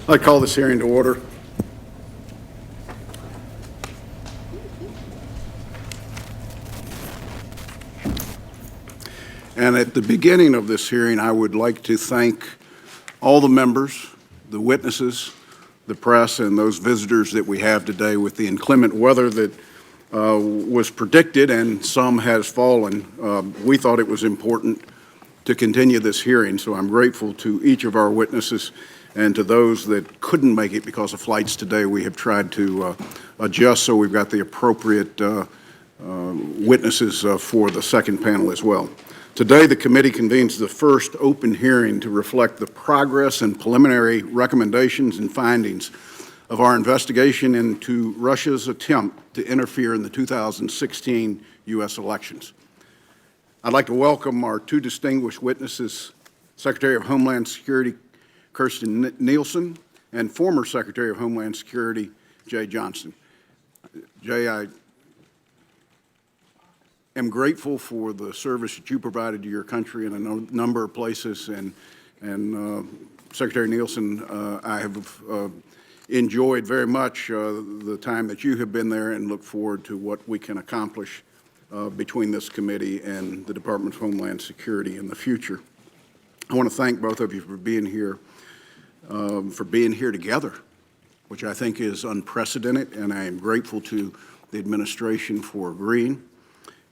I call this hearing to order. And at the beginning of this hearing, I would like to thank all the members, the witnesses, the press, and those visitors that we have today with the inclement weather that was predicted and some has fallen. We thought it was important to continue this hearing, so I'm grateful to each of our witnesses and to those that couldn't make it because of flights today. We have tried to adjust so we've got the appropriate witnesses for the second panel as well. Today, the committee convenes the first open hearing to reflect the progress and preliminary recommendations and findings of our investigation into Russia's attempt to interfere in the 2016 U.S. elections. I'd like to welcome our two distinguished witnesses, Secretary of Homeland Security Kirstjen Nielsen and former Secretary of Homeland Security Jay Johnson. Jay, I am grateful for the service that you provided to your country in a number of places, and Secretary Nielsen, I have enjoyed very much the time that you have been there and look forward to what we can accomplish between this committee and the Department of Homeland Security in the future. I want to thank both of you for being here together, which I think is unprecedented, and I am grateful to the administration for agreeing.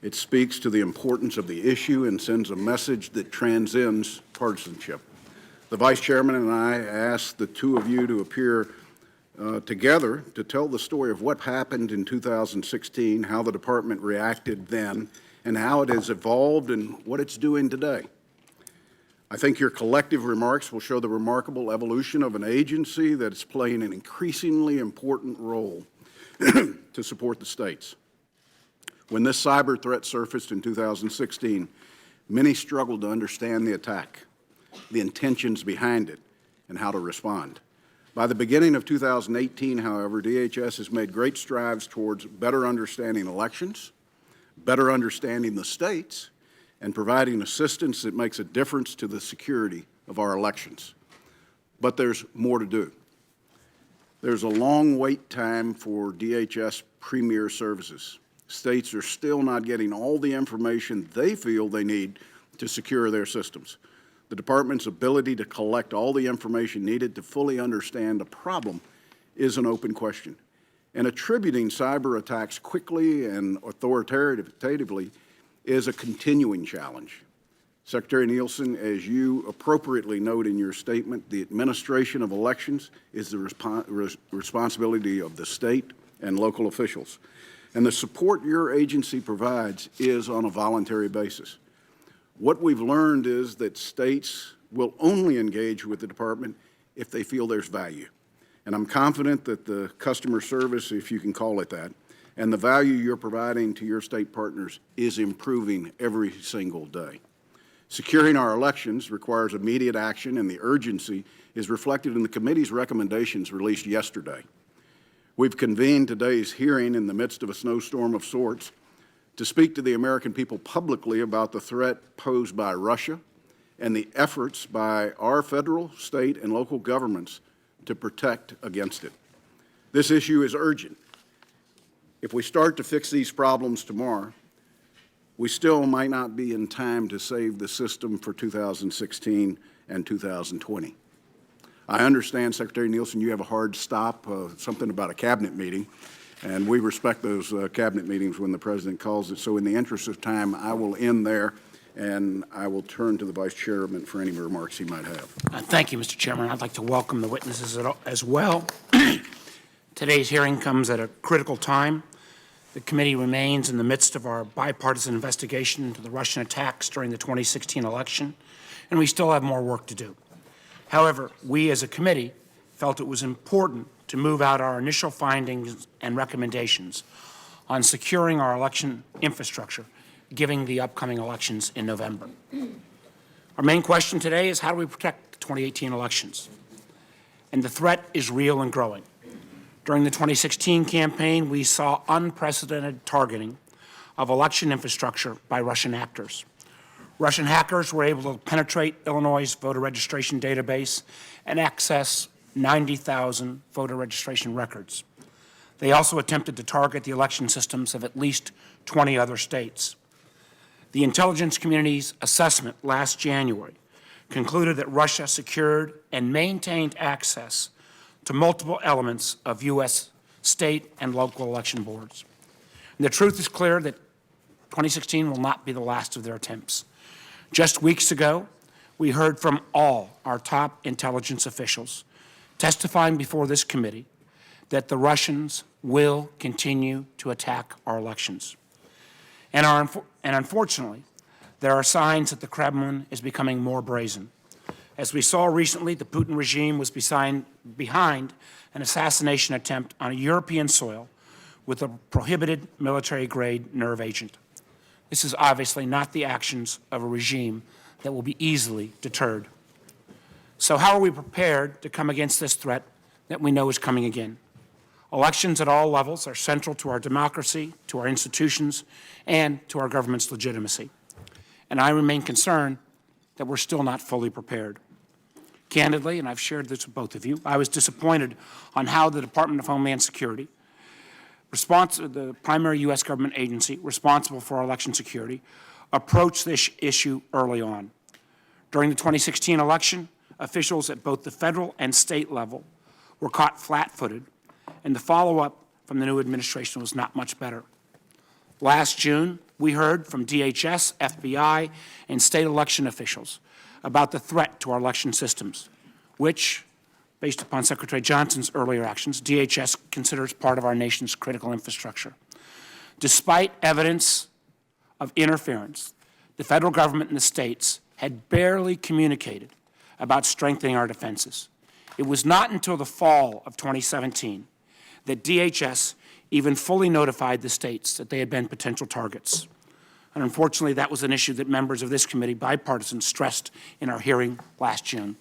It speaks to the importance of the issue and sends a message that transcends partisanship. The Vice Chairman and I asked the two of you to appear together to tell the story of what happened in 2016, how the department reacted then, and how it has evolved and what it's doing today. I think your collective remarks will show the remarkable evolution of an agency that is playing an increasingly important role to support the states. When this cyber threat surfaced in 2016, many struggled to understand the attack, the intentions behind it, and how to respond. By the beginning of 2018, however, DHS has made great strides towards better understanding elections, better understanding the states, and providing assistance that makes a difference to the security of our elections. But there's more to do. There's a long wait time for DHS premier services. States are still not getting all the information they feel they need to secure their systems. The department's ability to collect all the information needed to fully understand a problem is an open question. And attributing cyber attacks quickly and authoritatively is a continuing challenge. Secretary Nielsen, as you appropriately note in your statement, the administration of elections is the responsibility of the state and local officials. And the support your agency provides is on a voluntary basis. What we've learned is that states will only engage with the department if they feel there's value. And I'm confident that the customer service, if you can call it that, and the value you're providing to your state partners is improving every single day. Securing our elections requires immediate action, and the urgency is reflected in the committee's recommendations released yesterday. We've convened today's hearing in the midst of a snowstorm of sorts to speak to the American people publicly about the threat posed by Russia and the efforts by our federal, state, and local governments to protect against it. This issue is urgent. If we start to fix these problems tomorrow, we still might not be in time to save the system for 2016 and 2020. I understand, Secretary Nielsen, you have a hard stop, something about a cabinet meeting, and we respect those cabinet meetings when the President calls it. So in the interest of time, I will end there, and I will turn to the Vice Chairman for any remarks he might have. Thank you, Mr. Chairman. I'd like to welcome the witnesses as well. Today's hearing comes at a critical time. The committee remains in the midst of our bipartisan investigation into the Russian attacks during the 2016 election, and we still have more work to do. However, we as a committee felt it was important to move out our initial findings and recommendations on securing our election infrastructure, given the upcoming elections in November. Our main question today is how do we protect the 2018 elections? And the threat is real and growing. During the 2016 campaign, we saw unprecedented targeting of election infrastructure by Russian actors. Russian hackers were able to penetrate Illinois' voter registration database and access 90,000 voter registration records. They also attempted to target the election systems of at least 20 other states. The intelligence community's assessment last January concluded that Russia secured and maintained access to multiple elements of U.S. state and local election boards. And the truth is clear that 2016 will not be the last of their attempts. Just weeks ago, we heard from all our top intelligence officials testifying before this committee that the Russians will continue to attack our elections. And unfortunately, there are signs that the Kremlin is becoming more brazen. As we saw recently, the Putin regime was behind an assassination attempt on a European soil with a prohibited military-grade nerve agent. This is obviously not the actions of a regime that will be easily deterred. So how are we prepared to come against this threat that we know is coming again? Elections at all levels are central to our democracy, to our institutions, and to our government's legitimacy. And I remain concerned that we're still not fully prepared. Candidly, and I've shared this with both of you, I was disappointed on how the Department of Homeland Security, the primary U.S. government agency responsible for our election security, approached this issue early on. During the 2016 election, officials at both the federal and state level were caught flat-footed, and the follow-up from the new administration was not much better. Last June, we heard from DHS, FBI, and state election officials about the threat to our election systems, which, based upon Secretary Johnson's earlier actions, DHS considers part of our nation's critical infrastructure. Despite evidence of interference, the federal government and the states had barely communicated about strengthening our defenses. It was not until the fall of 2017 that DHS even fully notified the states that they had been potential targets. And unfortunately, that was an issue that members of this committee, bipartisan, stressed in our hearing last June.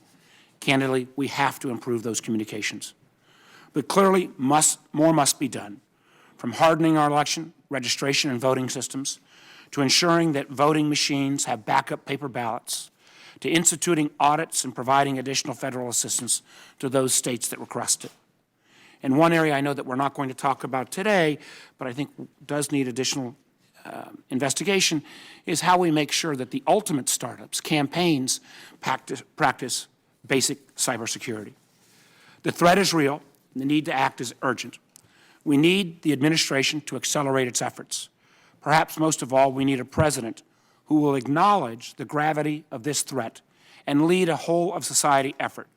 Candidly, we have to improve those communications. But clearly, more must be done, from hardening our election, registration, and voting systems, to ensuring that voting machines have backup paper ballots, to instituting audits and providing additional federal assistance to those states that request it. And one area I know that we're not going to talk about today, but I think does need additional investigation, is how we make sure that the ultimate startups, campaigns, practice basic cybersecurity. The threat is real, and the need to act is urgent. We need the administration to accelerate its efforts. Perhaps most of all, we need a president who will acknowledge the gravity of this threat and lead a whole-of-society effort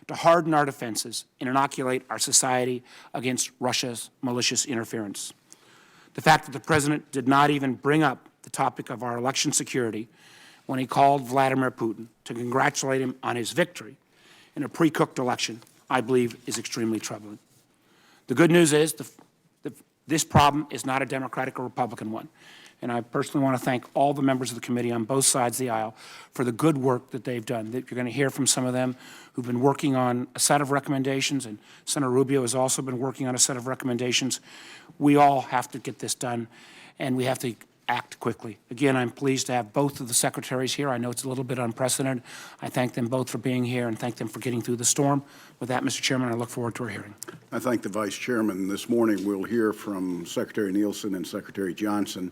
to harden our defenses and inoculate our society against Russia's malicious interference. The fact that the President did not even bring up the topic of our election security when he called Vladimir Putin to congratulate him on his victory in a pre-cooked election, I believe, is extremely troubling. The good news is this problem is not a Democratic or Republican one. And I personally want to thank all the members of the committee on both sides of the aisle for the good work that they've done. You're going to hear from some of them who've been working on a set of recommendations, and Senator Rubio has also been working on a set of recommendations. We all have to get this done, and we have to act quickly. Again, I'm pleased to have both of the secretaries here. I know it's a little bit unprecedented. I thank them both for being here and thank them for getting through the storm. With that, Mr. Chairman, I look forward to our hearing. I thank the Vice Chairman. This morning we'll hear from Secretary Nielsen and Secretary Johnson.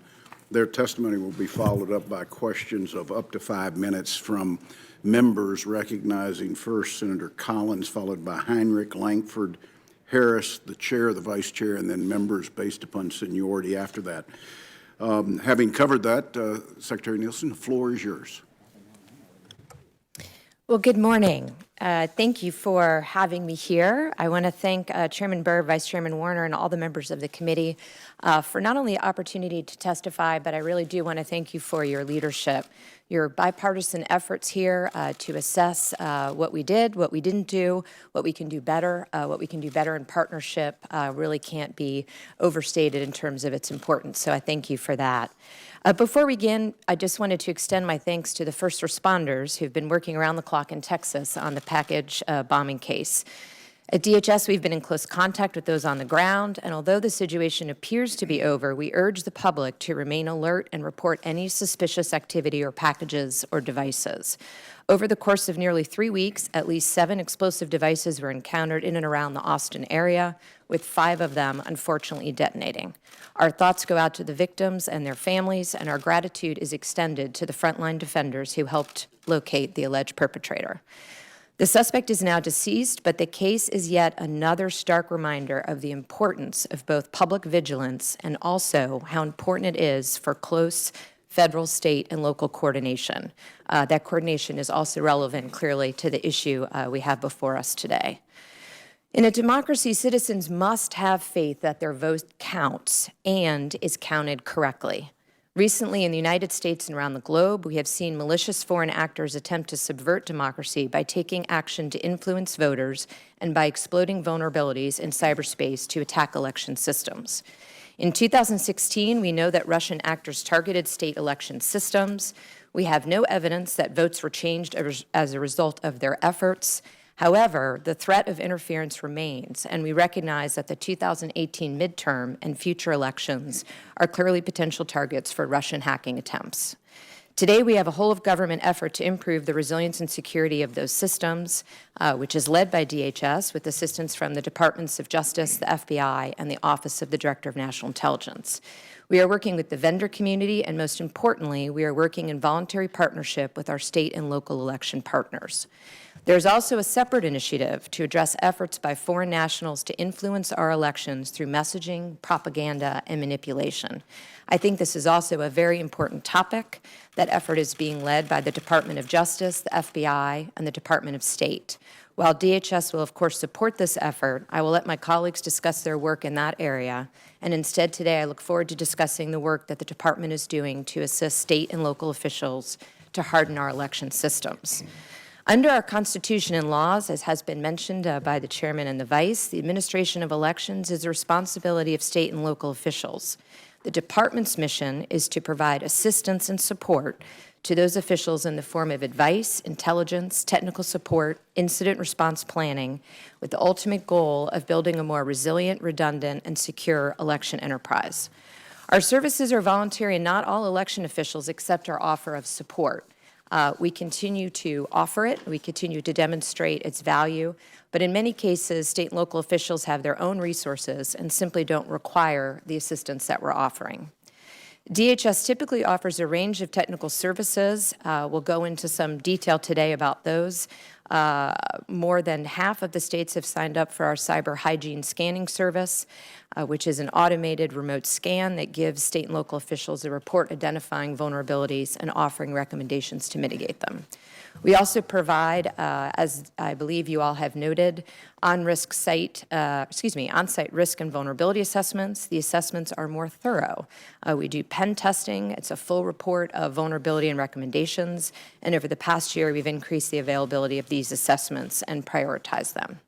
Their testimony will be followed up by questions of up to 5 minutes from members, recognizing first Senator Collins, followed by Heinrich, Langford, Harris, the chair, the vice chair, and then members based upon seniority after that. Having covered that, Secretary Nielsen, the floor is yours. Well, good morning. Thank you for having me here. I want to thank Chairman Burr, Vice Chairman Warner, and all the members of the committee for not only the opportunity to testify, but I really do want to thank you for your leadership, your bipartisan efforts here to assess what we did, what we didn't do, what we can do better in partnership really can't be overstated in terms of its importance. So I thank you for that. Before we begin, I just wanted to extend my thanks to the first responders who've been working around the clock in Texas on the package bombing case. At DHS, we've been in close contact with those on the ground, and although the situation appears to be over, we urge the public to remain alert and report any suspicious activity or packages or devices. Over the course of nearly 3 weeks, at least 7 explosive devices were encountered in and around the Austin area, with 5 of them unfortunately detonating. Our thoughts go out to the victims and their families, and our gratitude is extended to the frontline defenders who helped locate the alleged perpetrator. The suspect is now deceased, but the case is yet another stark reminder of the importance of both public vigilance and also how important it is for close federal, state, and local coordination. That coordination is also relevant, clearly, to the issue we have before us today. In a democracy, citizens must have faith that their vote counts and is counted correctly. Recently, in the United States and around the globe, we have seen malicious foreign actors attempt to subvert democracy by taking action to influence voters and by exploiting vulnerabilities in cyberspace to attack election systems. In 2016, we know that Russian actors targeted state election systems. We have no evidence that votes were changed as a result of their efforts. However, the threat of interference remains, and we recognize that the 2018 midterm and future elections are clearly potential targets for Russian hacking attempts. Today, we have a whole-of-government effort to improve the resilience and security of those systems, which is led by DHS with assistance from the Departments of Justice, the FBI, and the Office of the Director of National Intelligence. We are working with the vendor community, and most importantly, we are working in voluntary partnership with our state and local election partners. There's also a separate initiative to address efforts by foreign nationals to influence our elections through messaging, propaganda, and manipulation. I think this is also a very important topic. That effort is being led by the Department of Justice, the FBI, and the Department of State. While DHS will, of course, support this effort, I will let my colleagues discuss their work in that area. And instead, today, I look forward to discussing the work that the Department is doing to assist state and local officials to harden our election systems. Under our Constitution and laws, as has been mentioned by the Chairman and the Vice, the administration of elections is the responsibility of state and local officials. The Department's mission is to provide assistance and support to those officials in the form of advice, intelligence, technical support, incident response planning, with the ultimate goal of building a more resilient, redundant, and secure election enterprise. Our services are voluntary, and not all election officials accept our offer of support. We continue to offer it. We continue to demonstrate its value. But in many cases, state and local officials have their own resources and simply don't require the assistance that we're offering. DHS typically offers a range of technical services. We'll go into some detail today about those. More than half of the states have signed up for our cyber hygiene scanning service, which is an automated remote scan that gives state and local officials a report identifying vulnerabilities and offering recommendations to mitigate them. We also provide, as I believe you all have noted, on-site risk and vulnerability assessments. The assessments are more thorough. We do pen testing. It's a full report of vulnerability and recommendations. And over the past year, we've increased the availability of these assessments and prioritized them.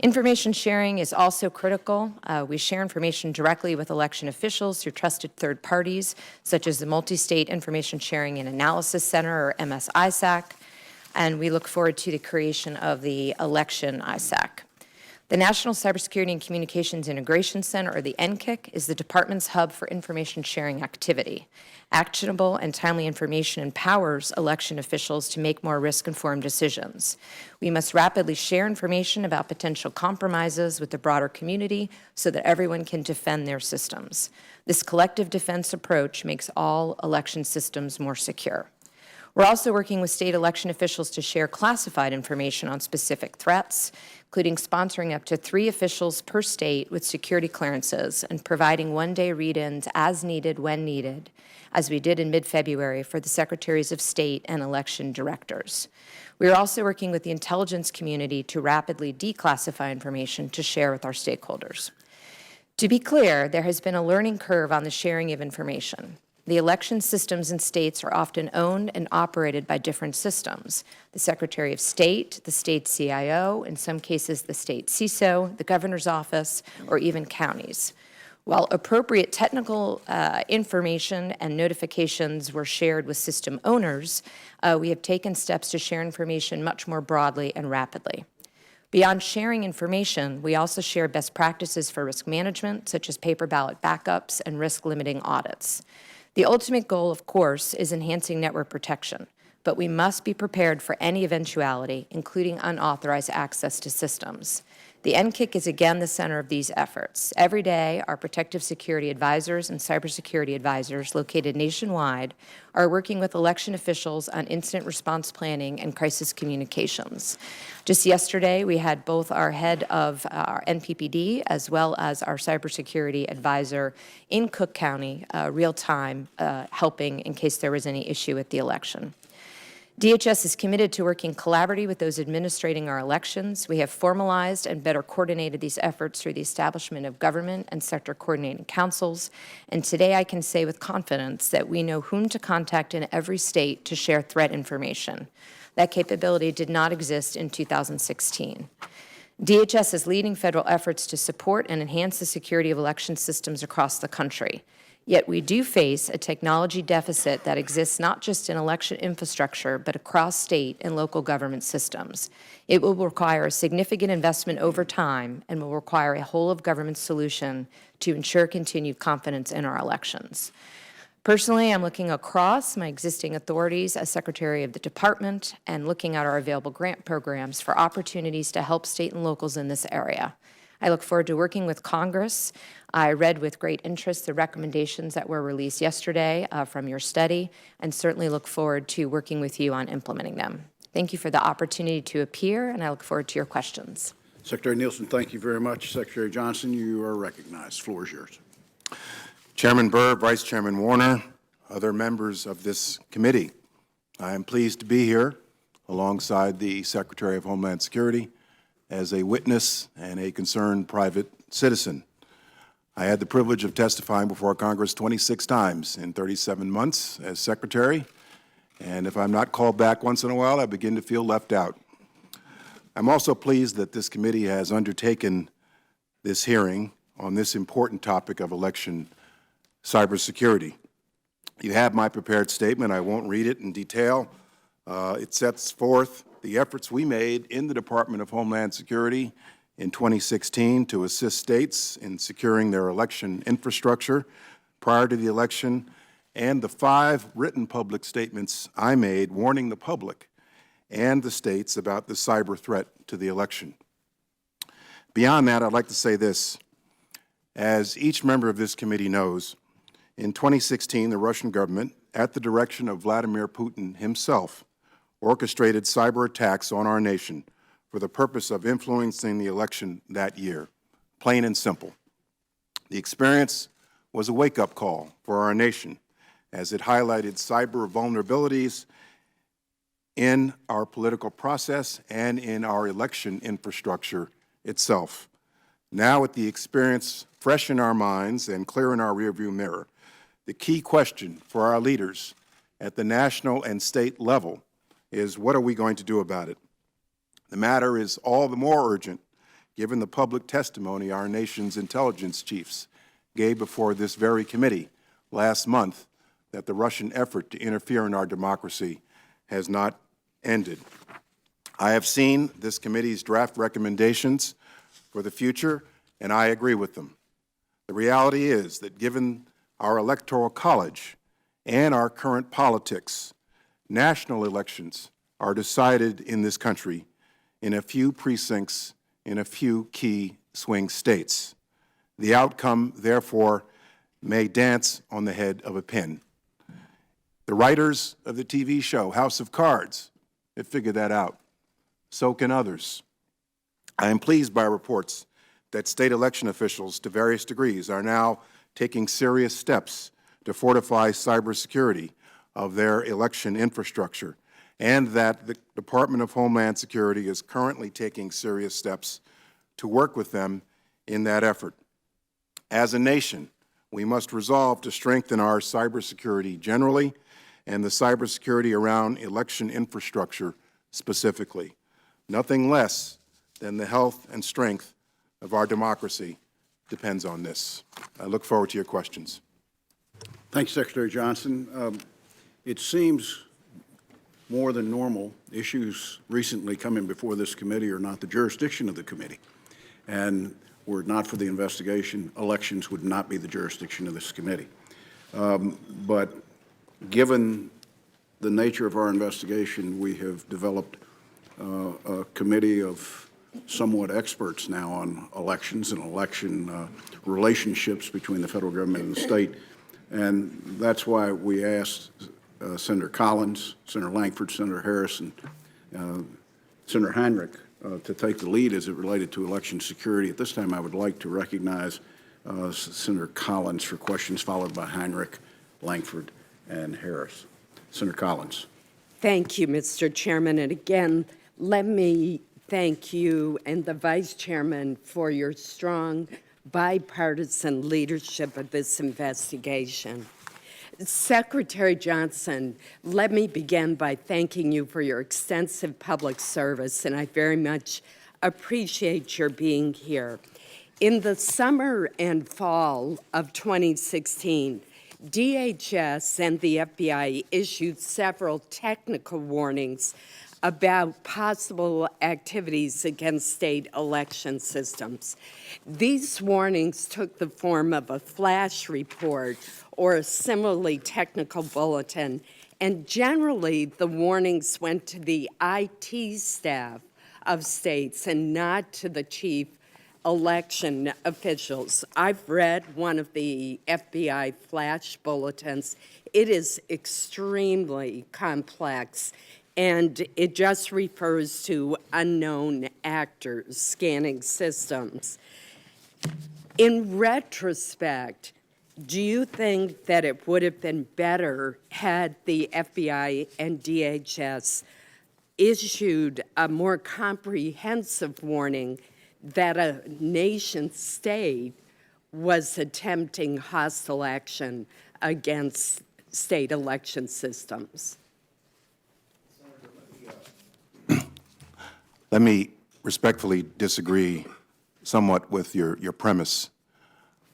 Information sharing is also critical. We share information directly with election officials through trusted third parties, such as the Multi-State Information Sharing and Analysis Center, or MSISAC, and we look forward to the creation of the election ISAC. The National Cybersecurity and Communications Integration Center, or the NCIC, is the department's hub for information sharing activity. Actionable and timely information empowers election officials to make more risk-informed decisions. We must rapidly share information about potential compromises with the broader community so that everyone can defend their systems. This collective defense approach makes all election systems more secure. We're also working with state election officials to share classified information on specific threats, including sponsoring up to 3 officials per state with security clearances and providing one-day read-ins as needed when needed, as we did in mid-February for the Secretaries of State and election directors. We are also working with the intelligence community to rapidly declassify information to share with our stakeholders. To be clear, there has been a learning curve on the sharing of information. The election systems in states are often owned and operated by different systems: the Secretary of State, the state CIO, in some cases the state CISO, the governor's office, or even counties. While appropriate technical information and notifications were shared with system owners, we have taken steps to share information much more broadly and rapidly. Beyond sharing information, we also share best practices for risk management, such as paper ballot backups and risk-limiting audits. The ultimate goal, of course, is enhancing network protection, but we must be prepared for any eventuality, including unauthorized access to systems. The NCIC is again the center of these efforts. Every day, our protective security advisors and cybersecurity advisors located nationwide are working with election officials on incident response planning and crisis communications. Just yesterday, we had both our head of our NPPD as well as our cybersecurity advisor in Cook County, real-time, helping in case there was any issue with the election. DHS is committed to working collaboratively with those administrating our elections. We have formalized and better coordinated these efforts through the establishment of government and sector coordinating councils. And today I can say with confidence that we know whom to contact in every state to share threat information. That capability did not exist in 2016. DHS is leading federal efforts to support and enhance the security of election systems across the country. Yet we do face a technology deficit that exists not just in election infrastructure, but across state and local government systems. It will require a significant investment over time and will require a whole-of-government solution to ensure continued confidence in our elections. Personally, I'm looking across my existing authorities as Secretary of the Department and looking at our available grant programs for opportunities to help state and locals in this area. I look forward to working with Congress. I read with great interest the recommendations that were released yesterday from your study, and certainly look forward to working with you on implementing them. Thank you for the opportunity to appear, and I look forward to your questions. Secretary Nielsen, thank you very much. Secretary Johnson, you are recognized. The floor is yours. Chairman Burr, Vice Chairman Warner, other members of this committee, I am pleased to be here alongside the Secretary of Homeland Security as a witness and a concerned private citizen. I had the privilege of testifying before Congress 26 times in 37 months as Secretary, and if I'm not called back once in a while, I begin to feel left out. I'm also pleased that this committee has undertaken this hearing on this important topic of election cybersecurity. You have my prepared statement. I won't read it in detail. It sets forth the efforts we made in the Department of Homeland Security in 2016 to assist states in securing their election infrastructure prior to the election, and the 5 written public statements I made warning the public and the states about the cyber threat to the election. Beyond that, I'd like to say this. As each member of this committee knows, in 2016, the Russian government, at the direction of Vladimir Putin himself, orchestrated cyber attacks on our nation for the purpose of influencing the election that year, plain and simple. The experience was a wake-up call for our nation as it highlighted cyber vulnerabilities in our political process and in our election infrastructure itself. Now, with the experience fresh in our minds and clear in our rearview mirror, the key question for our leaders at the national and state level is, what are we going to do about it? The matter is all the more urgent given the public testimony our nation's intelligence chiefs gave before this very committee last month that the Russian effort to interfere in our democracy has not ended. I have seen this committee's draft recommendations for the future, and I agree with them. The reality is that given our electoral college and our current politics, national elections are decided in this country in a few precincts in a few key swing states. The outcome, therefore, may dance on the head of a pin. The writers of the TV show House of Cards have figured that out. So can others. I am pleased by reports that state election officials, to various degrees, are now taking serious steps to fortify cybersecurity of their election infrastructure, and that the Department of Homeland Security is currently taking serious steps to work with them in that effort. As a nation, we must resolve to strengthen our cybersecurity generally and the cybersecurity around election infrastructure specifically. Nothing less than the health and strength of our democracy depends on this. I look forward to your questions. Thank you, Secretary Johnson. It seems more than normal, issues recently coming before this committee are not the jurisdiction of the committee. And were it not for the investigation, elections would not be the jurisdiction of this committee. But given the nature of our investigation, we have developed a committee of somewhat experts now on elections and election relationships between the federal government and the state. And that's why we asked Senator Collins, Senator Lankford, Senator Harris, and Senator Heinrich to take the lead as it related to election security. At this time, I would like to recognize Senator Collins for questions, followed by Heinrich, Lankford, and Harris. Senator Collins. Thank you, Mr. Chairman. And again, let me thank you and the Vice Chairman for your strong bipartisan leadership of this investigation. Secretary Johnson, let me begin by thanking you for your extensive public service, and I very much appreciate your being here. In the summer and fall of 2016, DHS and the FBI issued several technical warnings about possible activities against state election systems. These warnings took the form of a flash report or a similarly technical bulletin, and generally the warnings went to the IT staff of states and not to the chief election officials. I've read one of the FBI flash bulletins. It is extremely complex, and it just refers to unknown actors scanning systems. In retrospect, do you think that it would have been better had the FBI and DHS issued a more comprehensive warning that a nation state was attempting hostile action against state election systems? Let me respectfully disagree somewhat with your premise.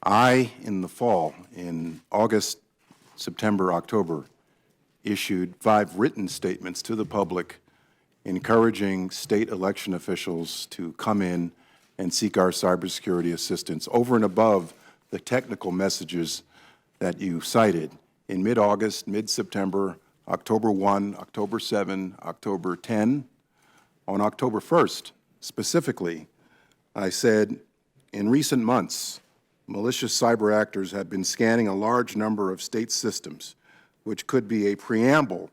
I, in the fall, in August, September, October, issued 5 written statements to the public encouraging state election officials to come in and seek our cybersecurity assistance over and above the technical messages that you cited in mid-August, mid-September, October 1, October 7, October 10. On October 1st, specifically, I said, in recent months, malicious cyber actors have been scanning a large number of state systems, which could be a preamble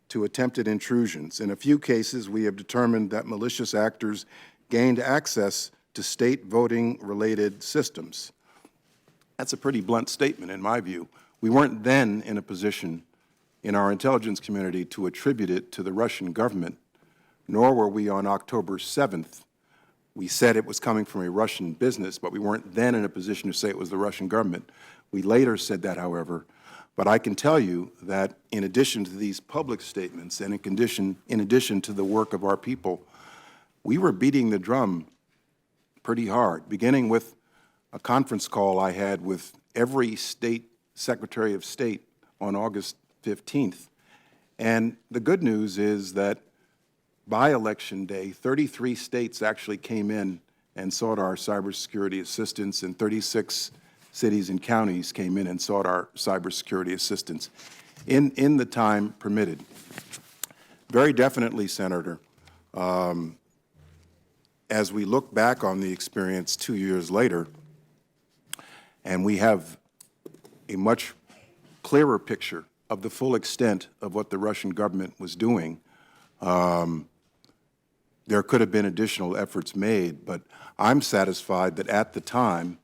to attempted intrusions. In a few cases, we have determined that malicious actors gained access to state voting-related systems. That's a pretty blunt statement, in my view. We weren't then in a position in our intelligence community to attribute it to the Russian government, nor were we on October 7th. We said it was coming from a Russian business, but we weren't then in a position to say it was the Russian government. We later said that, however. But I can tell you that in addition to these public statements and in addition to the work of our people, we were beating the drum pretty hard, beginning with a conference call I had with every state secretary of state on August 15th. And the good news is that by Election Day, 33 states actually came in and sought our cybersecurity assistance, and 36 cities and counties came in and sought our cybersecurity assistance in the time permitted. Very definitely, Senator, as we look back on the experience 2 years later, and we have a much clearer picture of the full extent of what the Russian government was doing, there could have been additional efforts made, but I'm satisfied that at the time,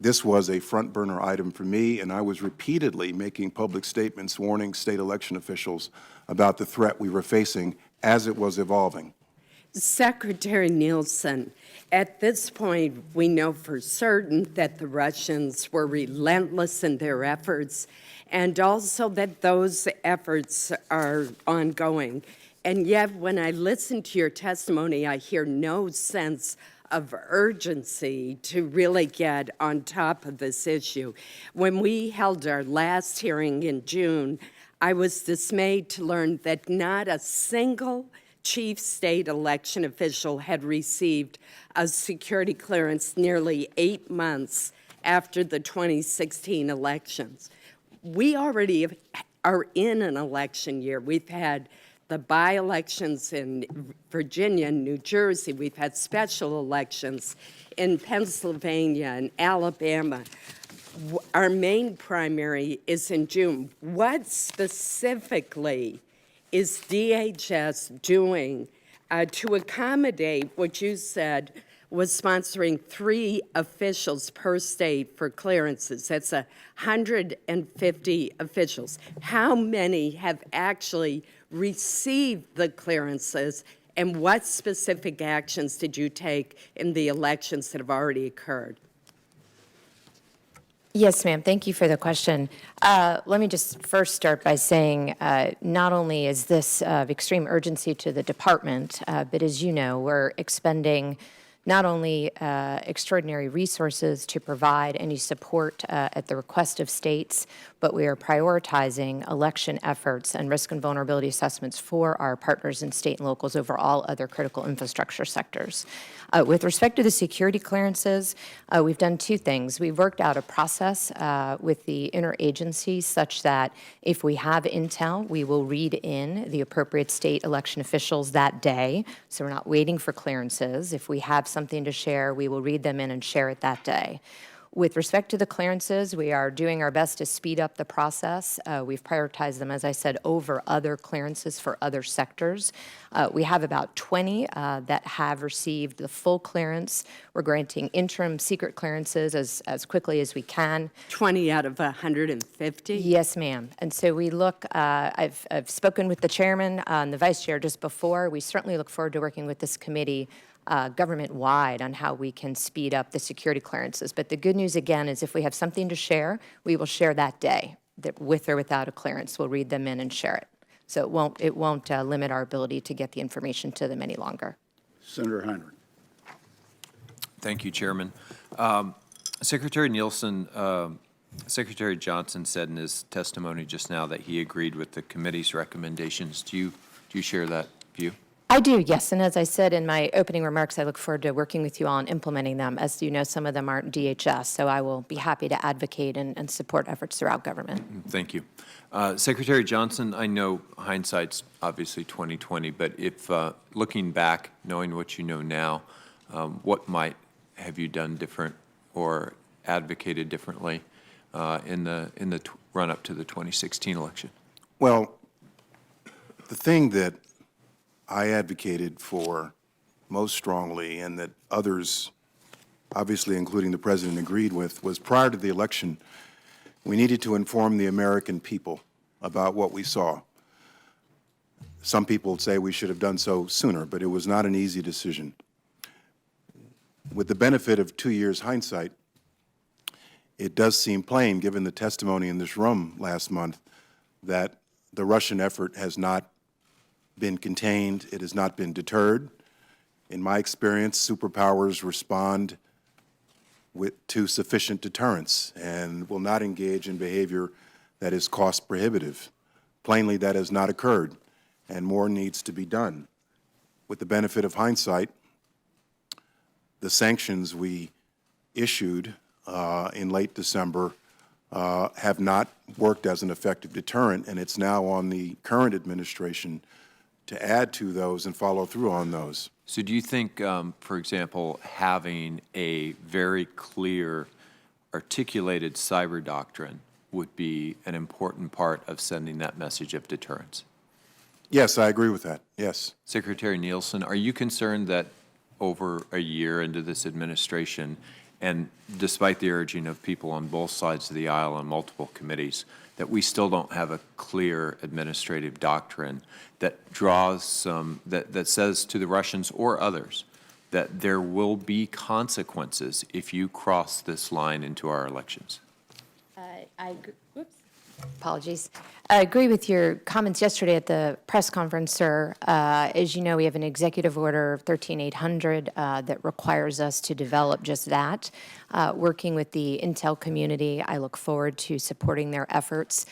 this was a front burner item for me, and I was repeatedly making public statements warning state election officials about the threat we were facing as it was evolving. Secretary Nielsen, at this point, we know for certain that the Russians were relentless in their efforts, and also that those efforts are ongoing. And yet, when I listen to your testimony, I hear no sense of urgency to really get on top of this issue. When we held our last hearing in June, I was dismayed to learn that not a single chief state election official had received a security clearance nearly 8 months after the 2016 elections. We already are in an election year. We've had the by-elections in Virginia and New Jersey. We've had special elections in Pennsylvania and Alabama. Our main primary is in June. What specifically is DHS doing to accommodate what you said was sponsoring 3 officials per state for clearances? That's 150 officials. How many have actually received the clearances, and what specific actions did you take in the elections that have already occurred? Yes, ma'am. Thank you for the question. Let me just first start by saying not only is this of extreme urgency to the department, but as you know, we're expending not only extraordinary resources to provide any support at the request of states, but we are prioritizing election efforts and risk and vulnerability assessments for our partners in state and locals over all other critical infrastructure sectors. With respect to the security clearances, we've done 2 things. We've worked out a process with the interagency such that if we have intel, we will read in the appropriate state election officials that day. So we're not waiting for clearances. If we have something to share, we will read them in and share it that day. With respect to the clearances, we are doing our best to speed up the process. We've prioritized them, as I said, over other clearances for other sectors. We have about 20 that have received the full clearance. We're granting interim secret clearances as quickly as we can. 20 out of 150? Yes, ma'am. And so we look, I've spoken with the chairman and the vice chair just before. We certainly look forward to working with this committee government-wide on how we can speed up the security clearances. But the good news, again, is if we have something to share, we will share that day, that with or without a clearance. We'll read them in and share it. So it won't limit our ability to get the information to them any longer. Senator Heinrich. Thank you, Chairman. Secretary Nielsen, Secretary Johnson said in his testimony just now that he agreed with the committee's recommendations. Do you share that view? I do, yes. And as I said in my opening remarks, I look forward to working with you all on implementing them. As you know, some of them aren't DHS, so I will be happy to advocate and support efforts throughout government. Thank you. Secretary Johnson, I know hindsight's obviously 20/20, but if looking back, knowing what you know now, what might have you done different or advocated differently in the run-up to the 2016 election? Well, the thing that I advocated for most strongly, and that others, obviously including the President, agreed with, was prior to the election, we needed to inform the American people about what we saw. Some people say we should have done so sooner, but it was not an easy decision. With the benefit of 2 years hindsight, it does seem plain, given the testimony in this room last month, that the Russian effort has not been contained, it has not been deterred. In my experience, superpowers respond to sufficient deterrence and will not engage in behavior that is cost prohibitive. Plainly, that has not occurred, and more needs to be done. With the benefit of hindsight, the sanctions we issued in late December have not worked as an effective deterrent, and it's now on the current administration to add to those and follow through on those. So do you think, for example, having a very clear, articulated cyber doctrine would be an important part of sending that message of deterrence? Yes, I agree with that, yes. Secretary Nielsen, are you concerned that over a year into this administration, and despite the urging of people on both sides of the aisle on multiple committees, that we still don't have a clear administrative doctrine that draws some, that says to the Russians or others that there will be consequences if you cross this line into our elections? Apologies. I agree with your comments yesterday at the press conference, sir. As you know, we have an executive order 13800 that requires us to develop just that. Working with the Intel community, I look forward to supporting their efforts.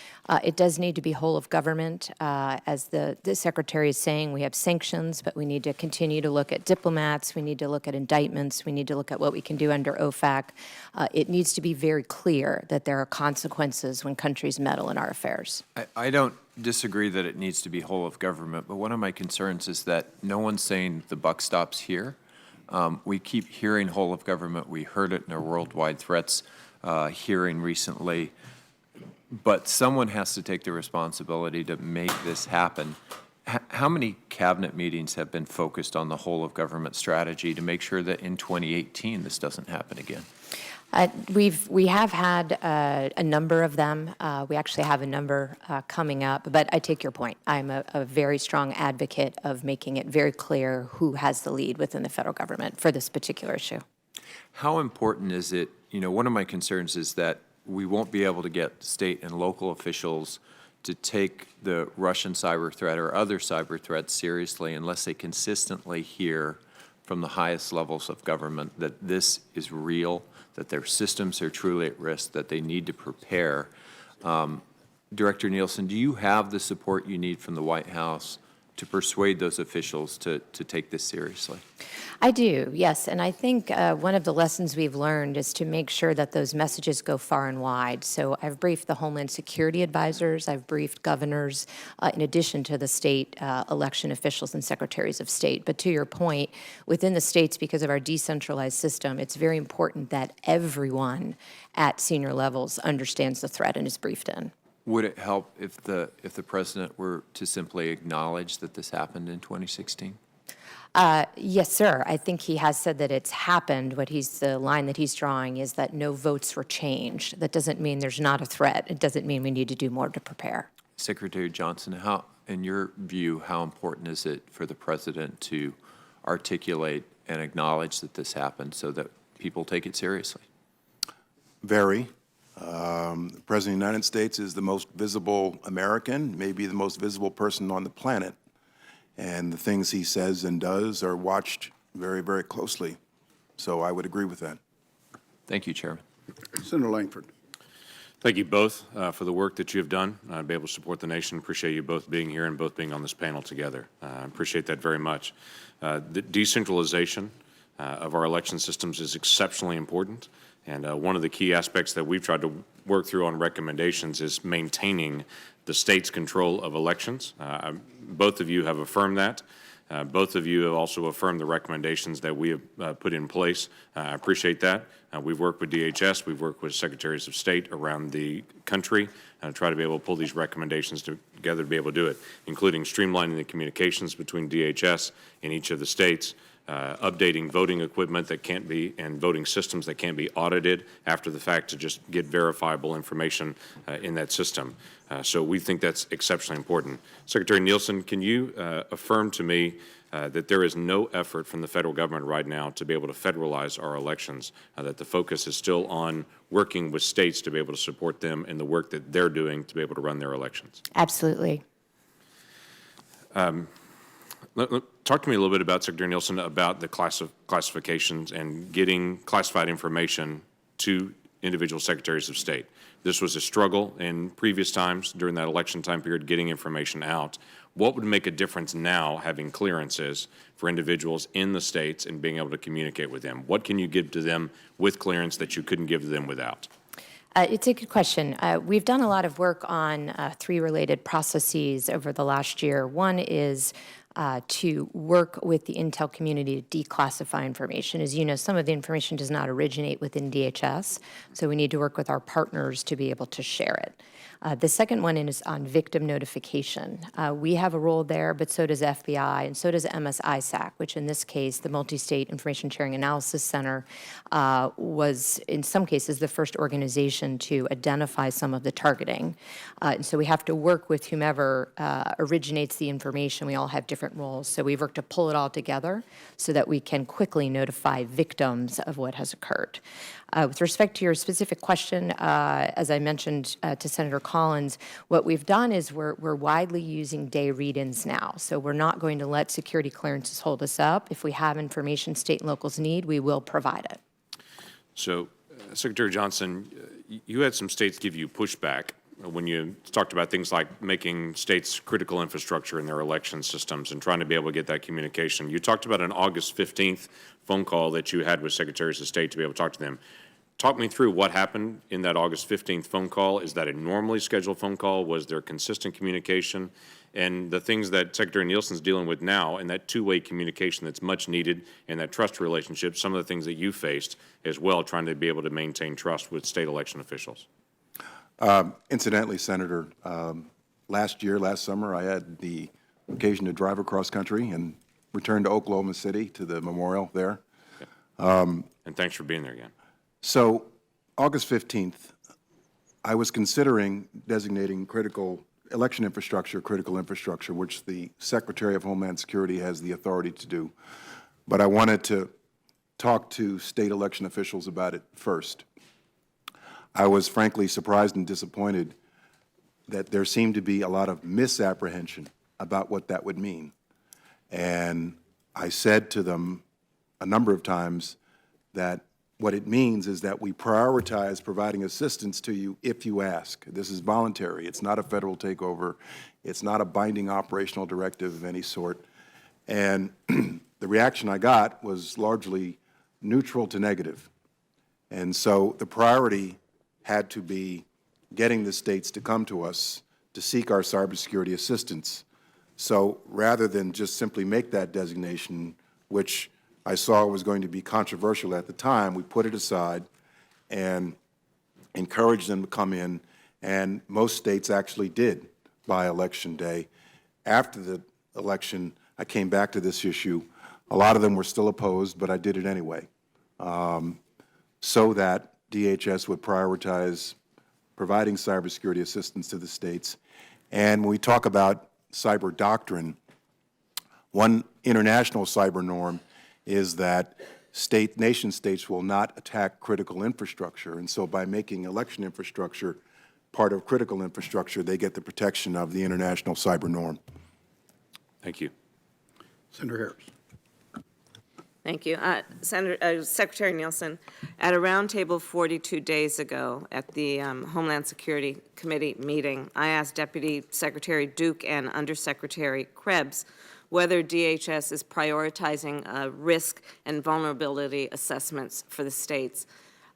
It does need to be whole of government. As the Secretary is saying, we have sanctions, but we need to continue to look at diplomats. We need to look at indictments. We need to look at what we can do under OFAC. It needs to be very clear that there are consequences when countries meddle in our affairs. I don't disagree that it needs to be whole of government, but one of my concerns is that no one's saying the buck stops here. We keep hearing whole of government. We heard it in our worldwide threats hearing recently. But someone has to take the responsibility to make this happen. How many cabinet meetings have been focused on the whole of government strategy to make sure that in 2018 this doesn't happen again? We have had a number of them. We actually have a number coming up, but I take your point. I'm a very strong advocate of making it very clear who has the lead within the federal government for this particular issue. How important is it, one of my concerns is that we won't be able to get state and local officials to take the Russian cyber threat or other cyber threats seriously unless they consistently hear from the highest levels of government that this is real, that their systems are truly at risk, that they need to prepare. Director Nielsen, do you have the support you need from the White House to persuade those officials to take this seriously? I do, yes. And I think one of the lessons we've learned is to make sure that those messages go far and wide. So I've briefed the Homeland Security advisors, I've briefed governors, in addition to the state election officials and secretaries of state. But to your point, within the states, because of our decentralized system, it's very important that everyone at senior levels understands the threat and is briefed in. Would it help if the president were to simply acknowledge that this happened in 2016? Yes, sir. I think he has said that it's happened. The line that he's drawing is that no votes were changed. That doesn't mean there's not a threat. It doesn't mean we need to do more to prepare. Secretary Johnson, in your view, how important is it for the president to articulate and acknowledge that this happened so that people take it seriously? Very. The President of the United States is the most visible American, maybe the most visible person on the planet. And the things he says and does are watched very, very closely. So I would agree with that. Thank you, Chairman. Senator Langford. Thank you both for the work that you have done to be able to support the nation. Appreciate you both being here and both being on this panel together. I appreciate that very much. The decentralization of our election systems is exceptionally important. And one of the key aspects that we've tried to work through on recommendations is maintaining the state's control of elections. Both of you have affirmed that. Both of you have also affirmed the recommendations that we have put in place. I appreciate that. We've worked with DHS. We've worked with secretaries of state around the country to try to be able to pull these recommendations together to be able to do it, including streamlining the communications between DHS and each of the states, updating voting equipment that can't be, and voting systems that can't be audited after the fact to just get verifiable information in that system. So we think that's exceptionally important. Secretary Nielsen, can you affirm to me that there is no effort from the federal government right now to be able to federalize our elections, that the focus is still on working with states to be able to support them in the work that they're doing to be able to run their elections? Absolutely. Talk to me a little bit about, Secretary Nielsen, about the classifications and getting classified information to individual secretaries of state. This was a struggle in previous times during that election time period, getting information out. What would make a difference now, having clearances for individuals in the states and being able to communicate with them? What can you give to them with clearance that you couldn't give to them without? It's a good question. We've done a lot of work on three related processes over the last year. One is to work with the Intel community to declassify information. As you know, some of the information does not originate within DHS, so we need to work with our partners to be able to share it. The second one is on victim notification. We have a role there, but so does FBI, and so does MS-ISAC, which in this case, the Multi-State Information Sharing Analysis Center, was in some cases the first organization to identify some of the targeting. And so we have to work with whomever originates the information. We all have different different roles. So we've worked to pull it all together so that we can quickly notify victims of what has occurred. With respect to your specific question, as I mentioned to Senator Collins, what we've done is we're widely using day read-ins now. So we're not going to let security clearances hold us up. If we have information state and locals need, we will provide it. So, Secretary Johnson, you had some states give you pushback when you talked about things like making states critical infrastructure in their election systems and trying to be able to get that communication. You talked about an August 15th phone call that you had with Secretaries of State to be able to talk to them. Talk me through what happened in that August 15th phone call. Is that a normally scheduled phone call? Was there consistent communication? And the things that Secretary Nielsen's dealing with now and that two-way communication that's much needed and that trust relationship, some of the things that you faced as well, trying to be able to maintain trust with state election officials. Incidentally, Senator, last summer, I had the occasion to drive across country and return to Oklahoma City to the memorial there. And thanks for being there again. So August 15th, I was considering designating election infrastructure, critical infrastructure, which the Secretary of Homeland Security has the authority to do. But I wanted to talk to state election officials about it first. I was frankly surprised and disappointed that there seemed to be a lot of misapprehension about what that would mean. And I said to them a number of times that what it means is that we prioritize providing assistance to you if you ask. This is voluntary. It's not a federal takeover. It's not a binding operational directive of any sort. And the reaction I got was largely neutral to negative. And so the priority had to be getting the states to come to us to seek our cybersecurity assistance. So rather than just simply make that designation, which I saw was going to be controversial at the time, we put it aside and encouraged them to come in, and most states actually did by Election Day. After the election, I came back to this issue. A lot of them were still opposed, but I did it anyway, so that DHS would prioritize providing cybersecurity assistance to the states. And when we talk about cyber doctrine, one international cyber norm is that nation states will not attack critical infrastructure. And so by making election infrastructure part of critical infrastructure, they get the protection of the international cyber norm. Thank you. Senator Harris. Thank you. Secretary Nielsen, at a roundtable 42 days ago at the Homeland Security Committee meeting, I asked Deputy Secretary Duke and Undersecretary Krebs whether DHS is prioritizing risk and vulnerability assessments for the states.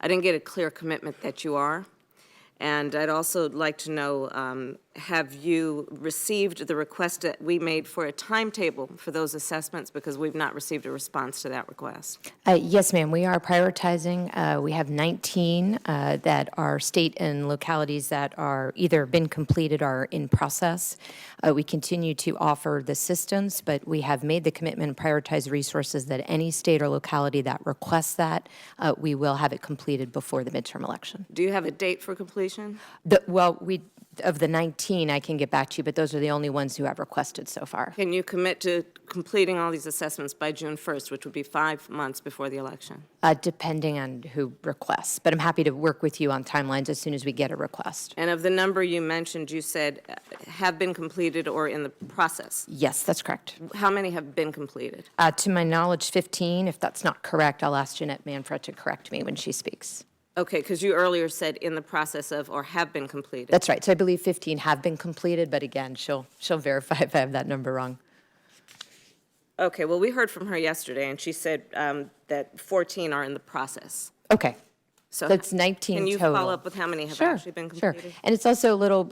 I didn't get a clear commitment that you are. And I'd also like to know, have you received the request that we made for a timetable for those assessments, because we've not received a response to that request? Yes, ma'am. We are prioritizing. We have 19 that are state and localities that are either been completed or in process. We continue to offer the assistance, but we have made the commitment and prioritized resources that any state or locality that requests that, we will have it completed before the midterm election. Do you have a date for completion? Of the 19, I can get back to you, but those are the only ones who have requested so far. Can you commit to completing all these assessments by June 1st, which would be 5 months before the election? Depending on who requests, but I'm happy to work with you on timelines as soon as we get a request. And of the number you mentioned, you said have been completed or in the process. Yes, that's correct. How many have been completed? To my knowledge, 15. If that's not correct, I'll ask Jeanette Manfred to correct me when she speaks. Okay, because you earlier said in the process of or have been completed. That's right. So I believe 15 have been completed, but again, she'll verify if I have that number wrong. Okay, well, we heard from her yesterday, and she said that 14 are in the process. Okay. So That's 19 Can you total. follow up with how many have Sure, actually been sure. completed? And it's also a little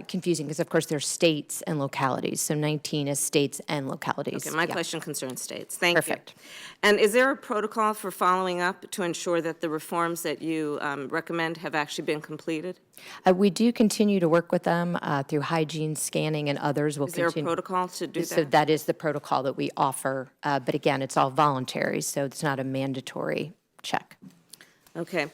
confusing because, of course, there's states and localities. So 19 is states and localities. Okay, my Yeah. question concerns states. Thank Perfect. you. And is there a protocol for following up to ensure that the reforms that you recommend have actually been completed? We do continue to work with them through hygiene, scanning, and others. We'll Is there a continue. protocol to do So that? that is the protocol that we offer. But again, it's all voluntary, so it's not a mandatory check. Okay.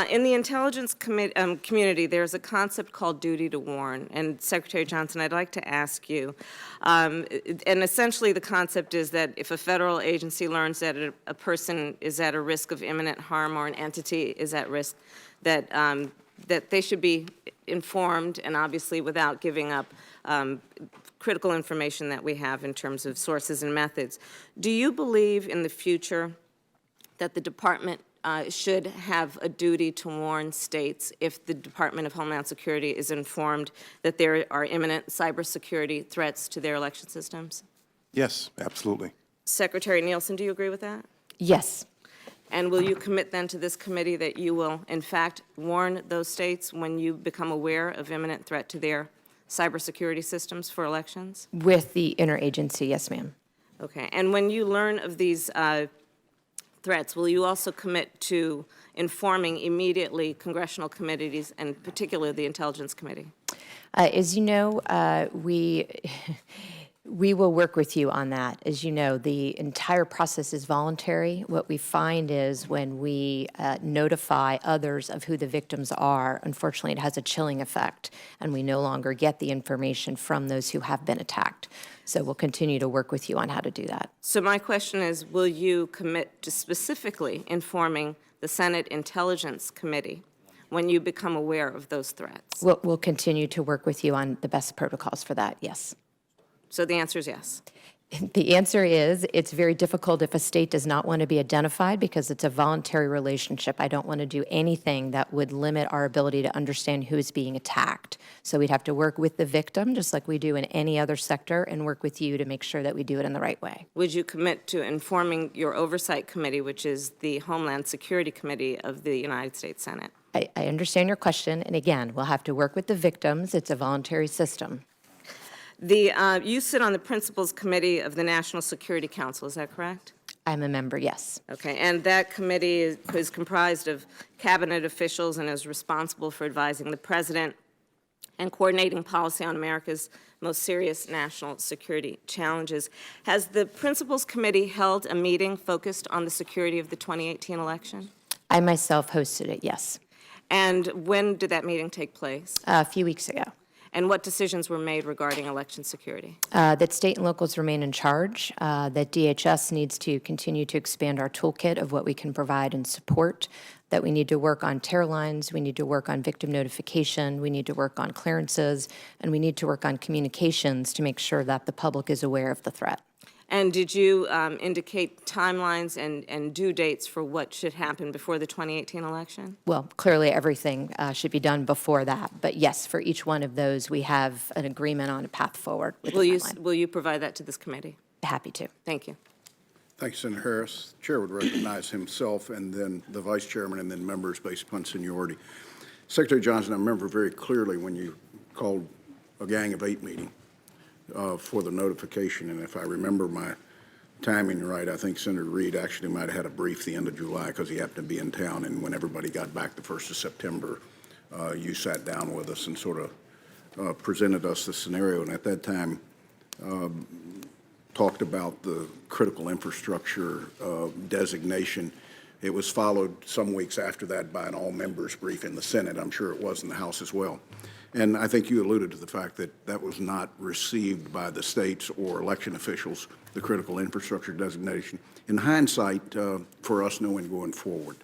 In the intelligence community, there's a concept called duty to warn. And Secretary Johnson, I'd like to ask you, and essentially the concept is that if a federal agency learns that a person is at a risk of imminent harm or an entity is at risk, that, that they should be informed, and obviously without giving up critical information that we have in terms of sources and methods. Do you believe in the future that the department should have a duty to warn states if the Department of Homeland Security is informed that there are imminent cybersecurity threats to their election systems? Yes, absolutely. Secretary Nielsen, do you agree with that? Yes. And will you commit then to this committee that you will, in fact, warn those states when you become aware of imminent threat to their cybersecurity systems for elections? With the interagency, yes, ma'am. Okay. And when you learn of these threats, will you also commit to informing immediately congressional committees, and particularly the Intelligence Committee? As you know, we will work with you on that. As you know, the entire process is voluntary. What we find is when we notify others of who the victims are, unfortunately, it has a chilling effect, and we no longer get the information from those who have been attacked. So we'll continue to work with you on how to do that. So my question is, will you commit to specifically informing the Senate Intelligence Committee when you become aware of those threats? We'll continue to work with you on the best protocols for that, yes. So the answer is yes. The answer is it's very difficult if a state does not want to be identified because it's a voluntary relationship. I don't want to do anything that would limit our ability to understand who's being attacked. So we'd have to work with the victim, just like we do in any other sector, and work with you to make sure that we do it in the right way. Would you commit to informing your oversight committee, which is the Homeland Security Committee of the United States Senate? I understand your question, and again, we'll have to work with the victims. It's a voluntary system. You sit on the Principals Committee of the National Security Council, is that correct? I'm a member, yes. Okay, and that committee is comprised of cabinet officials and is responsible for advising the president and coordinating policy on America's most serious national security challenges. Has the Principals Committee held a meeting focused on the security of the 2018 election? I myself hosted it, yes, And when did that meeting take place? a few weeks ago. And what decisions were made regarding election security? That state and locals remain in charge, that DHS needs to continue to expand our toolkit of what we can provide and support, that we need to work on tear lines, we need to work on victim notification, we need to work on clearances, and we need to work on communications to make sure that the public is aware of the threat. And did you indicate timelines and due dates for what should happen before the 2018 election? Well, clearly everything should be done before that, but yes, for each one of those, we have an agreement on a path forward with the timeline. Will you provide that to this committee? Happy to. Thank you. Thank you, Senator Harris. The chair would recognize himself and then the vice chairman and then members based upon seniority. Secretary Johnson, I remember very clearly when you called a Gang of 8 meeting for the notification, and if I remember my timing right, I think Senator Reid actually might have had a brief the end of July because he happened to be in town, and when everybody got back the 1st of September, you sat down with us and sort of presented us the scenario, and at that time talked about the critical infrastructure designation. It was followed some weeks after that by an all-members brief in the Senate. I'm sure it was in the House as well. And I think you alluded to the fact that that was not received by the states or election officials, the critical infrastructure designation. In hindsight, for us knowing going forward,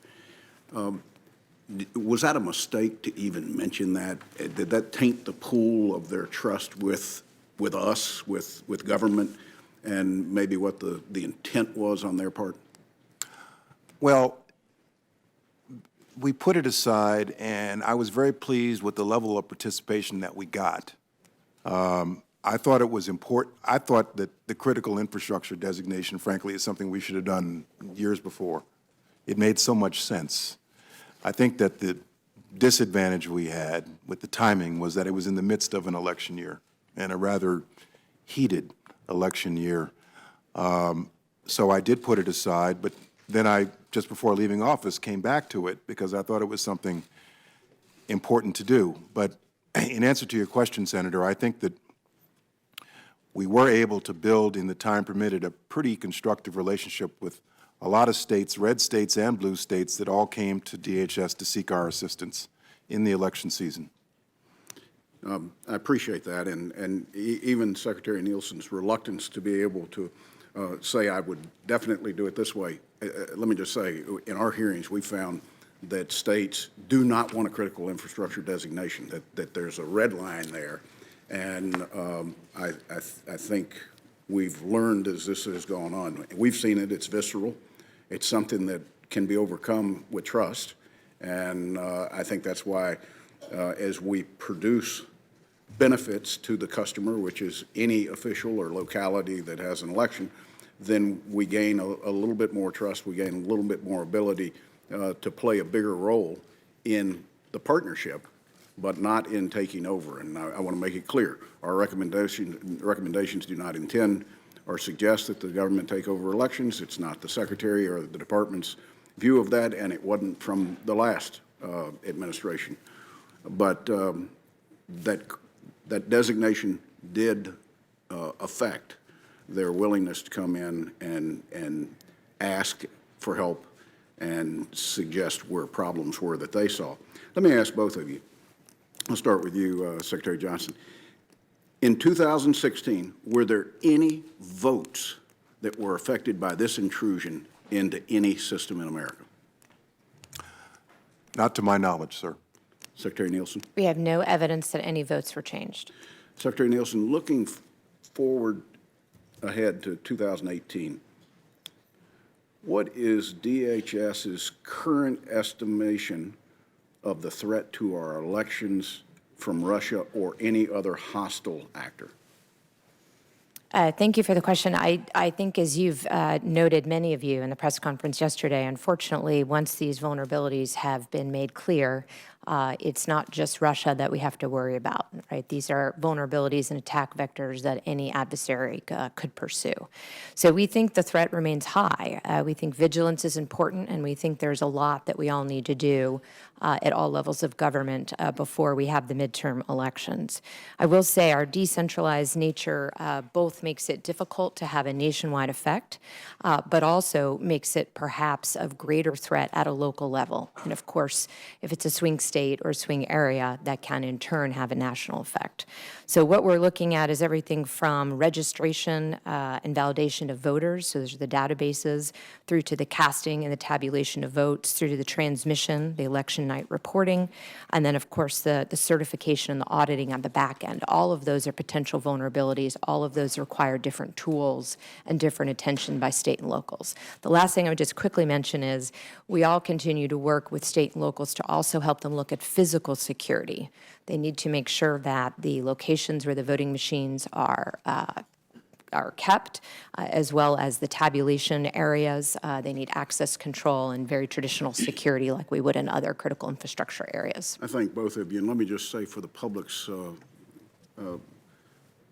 was that a mistake to even mention that? Did that taint the pool of their trust with us, with government, and maybe what the intent was on their part? Well, we put it aside, and I was very pleased with the level of participation that we got. I thought it was important. I thought that the critical infrastructure designation, frankly, is something we should have done years before. It made so much sense. I think that the disadvantage we had with the timing was that it was in the midst of an election year, and a rather heated election year. So I did put it aside, but then I, just before leaving office, came back to it because I thought it was something important to do. But in answer to your question, Senator, I think that we were able to build, in the time permitted, a pretty constructive relationship with a lot of states, red states and blue states, that all came to DHS to seek our assistance in the election season. I appreciate that, and even Secretary Nielsen's reluctance to be able to say I would definitely do it this way. Let me just say, in our hearings, we found that states do not want a critical infrastructure designation, that there's a red line there. And I think we've learned as this has gone on. We've seen it, it's visceral. It's something that can be overcome with trust. And I think that's why as we produce benefits to the customer, which is any official or locality that has an election, then we gain a little bit more trust, we gain a little bit more ability to play a bigger role in the partnership, but not in taking over. And I want to make it clear, our recommendations do not intend or suggest that the government take over elections. It's not the Secretary or the Department's view of that, and it wasn't from the last administration. But that designation did affect their willingness to come in and ask for help and suggest where problems were that they saw. Let me ask both of you. I'll start with you, Secretary Johnson. In 2016, were there any votes that were affected by this intrusion into any system in America? Not to my knowledge, sir. Secretary Nielsen? We have no evidence that any votes were changed. Secretary Nielsen, looking forward ahead to 2018, what is DHS's current estimation of the threat to our elections from Russia or any other hostile actor? Thank you for the question. I think, as you've noted, many of you in the press conference yesterday, unfortunately, once these vulnerabilities have been made clear, it's not just Russia that we have to worry about, right? These are vulnerabilities and attack vectors that any adversary could pursue. So we think the threat remains high. We think vigilance is important, and we think there's a lot that we all need to do at all levels of government before we have the midterm elections. I will say our decentralized nature both makes it difficult to have a nationwide effect, but also makes it perhaps of greater threat at a local level. And of course, if it's a swing state or swing area, that can in turn have a national effect. So what we're looking at is everything from registration and validation of voters, so those are the databases, through to the casting and the tabulation of votes, through to the transmission, the election night reporting, and then of course the certification and the auditing on the back end. All of those are potential vulnerabilities. All of those require different tools and different attention by state and locals. The last thing I would just quickly mention is we all continue to work with state and locals to also help them look at physical security. They need to make sure that the locations where the voting machines are kept, as well as the tabulation areas. They need access control and very traditional security like we would in other critical infrastructure areas. I thank both of you, and let me just say for the public's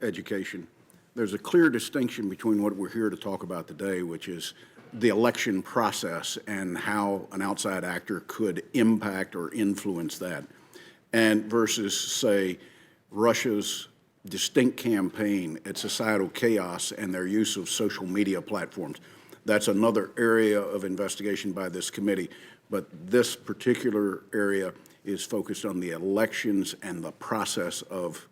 education, there's a clear distinction between what we're here to talk about today, which is the election process and how an outside actor could impact or influence that, and versus, say, Russia's distinct campaign at societal chaos and their use of social media platforms. That's another area of investigation by this committee, but this particular area is focused on the elections and the process of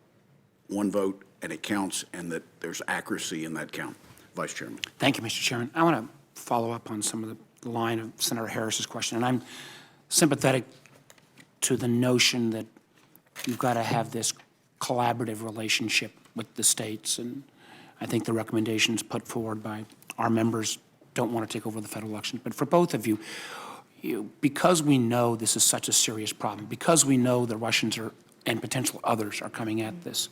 one vote and it counts and that there's accuracy in that count. Vice Chairman. Thank you, Mr. Chairman. I want to follow up on some of the line of Senator Harris's question, and I'm sympathetic to the notion that you've got to have this collaborative relationship with the states, and I think the recommendations put forward by our members don't want to take over the federal election. But for both of you, because we know this is such a serious problem, because we know the Russians are and potential others are coming at this,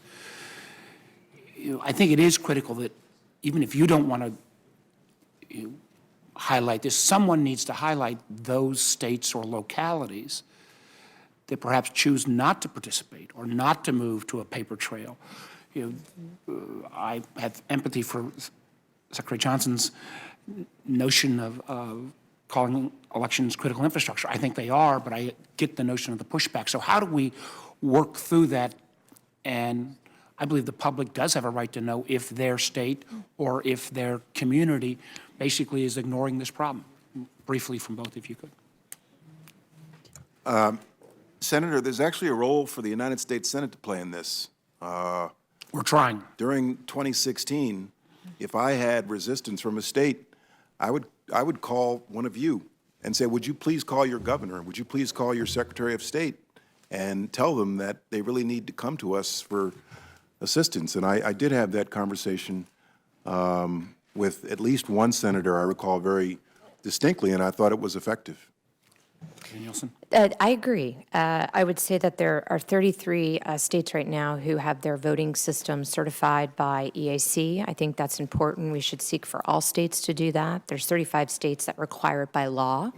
I think it is critical that even if you don't want to highlight this, someone needs to highlight those states or localities that perhaps choose not to participate or not to move to a paper trail. I have empathy for Secretary Johnson's notion of calling elections critical infrastructure. I think they are, but I get the notion of the pushback. So how do we work through that? And I believe the public does have a right to know if their state or if their community basically is ignoring this problem. briefly from both if you could. Senator, there's actually a role for the United States Senate to play in this. We're trying. During 2016, if I had resistance from a state, I would call one of you and say, would you please call your governor? Would you please call your Secretary of State and tell them that they really need to come to us for assistance? And I did have that conversation with at least one senator I recall very distinctly, and I thought it was effective. Kirstjen Nielsen. I agree. I would say that there are 33 states right now who have their voting systems certified by EAC. I think that's important. We should seek for all states to do that. There's 35 states that require it by law.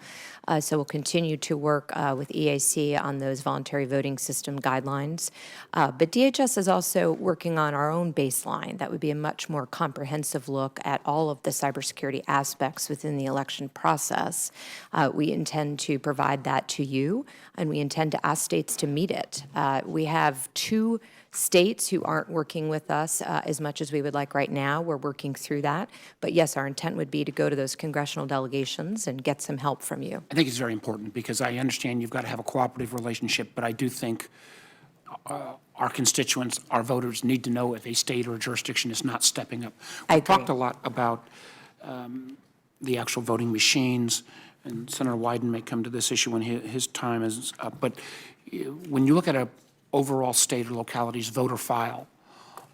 So we'll continue to work with EAC on those voluntary voting system guidelines. But DHS is also working on our own baseline. That would be a much more comprehensive look at all of the cybersecurity aspects within the election process. We intend to provide that to you, and we intend to ask states to meet it. We have 2 states who aren't working with us as much as we would like right now. We're working through that. But yes, our intent would be to go to those congressional delegations and get some help from you. I think it's very important because I understand you've got to have a cooperative relationship, but I do think our constituents, our voters, need to know if a state or a jurisdiction is not stepping up. I We've talked agree. a lot about the actual voting machines, and Senator Wyden may come to this issue when his time is up. But when you look at a overall state or locality's voter file,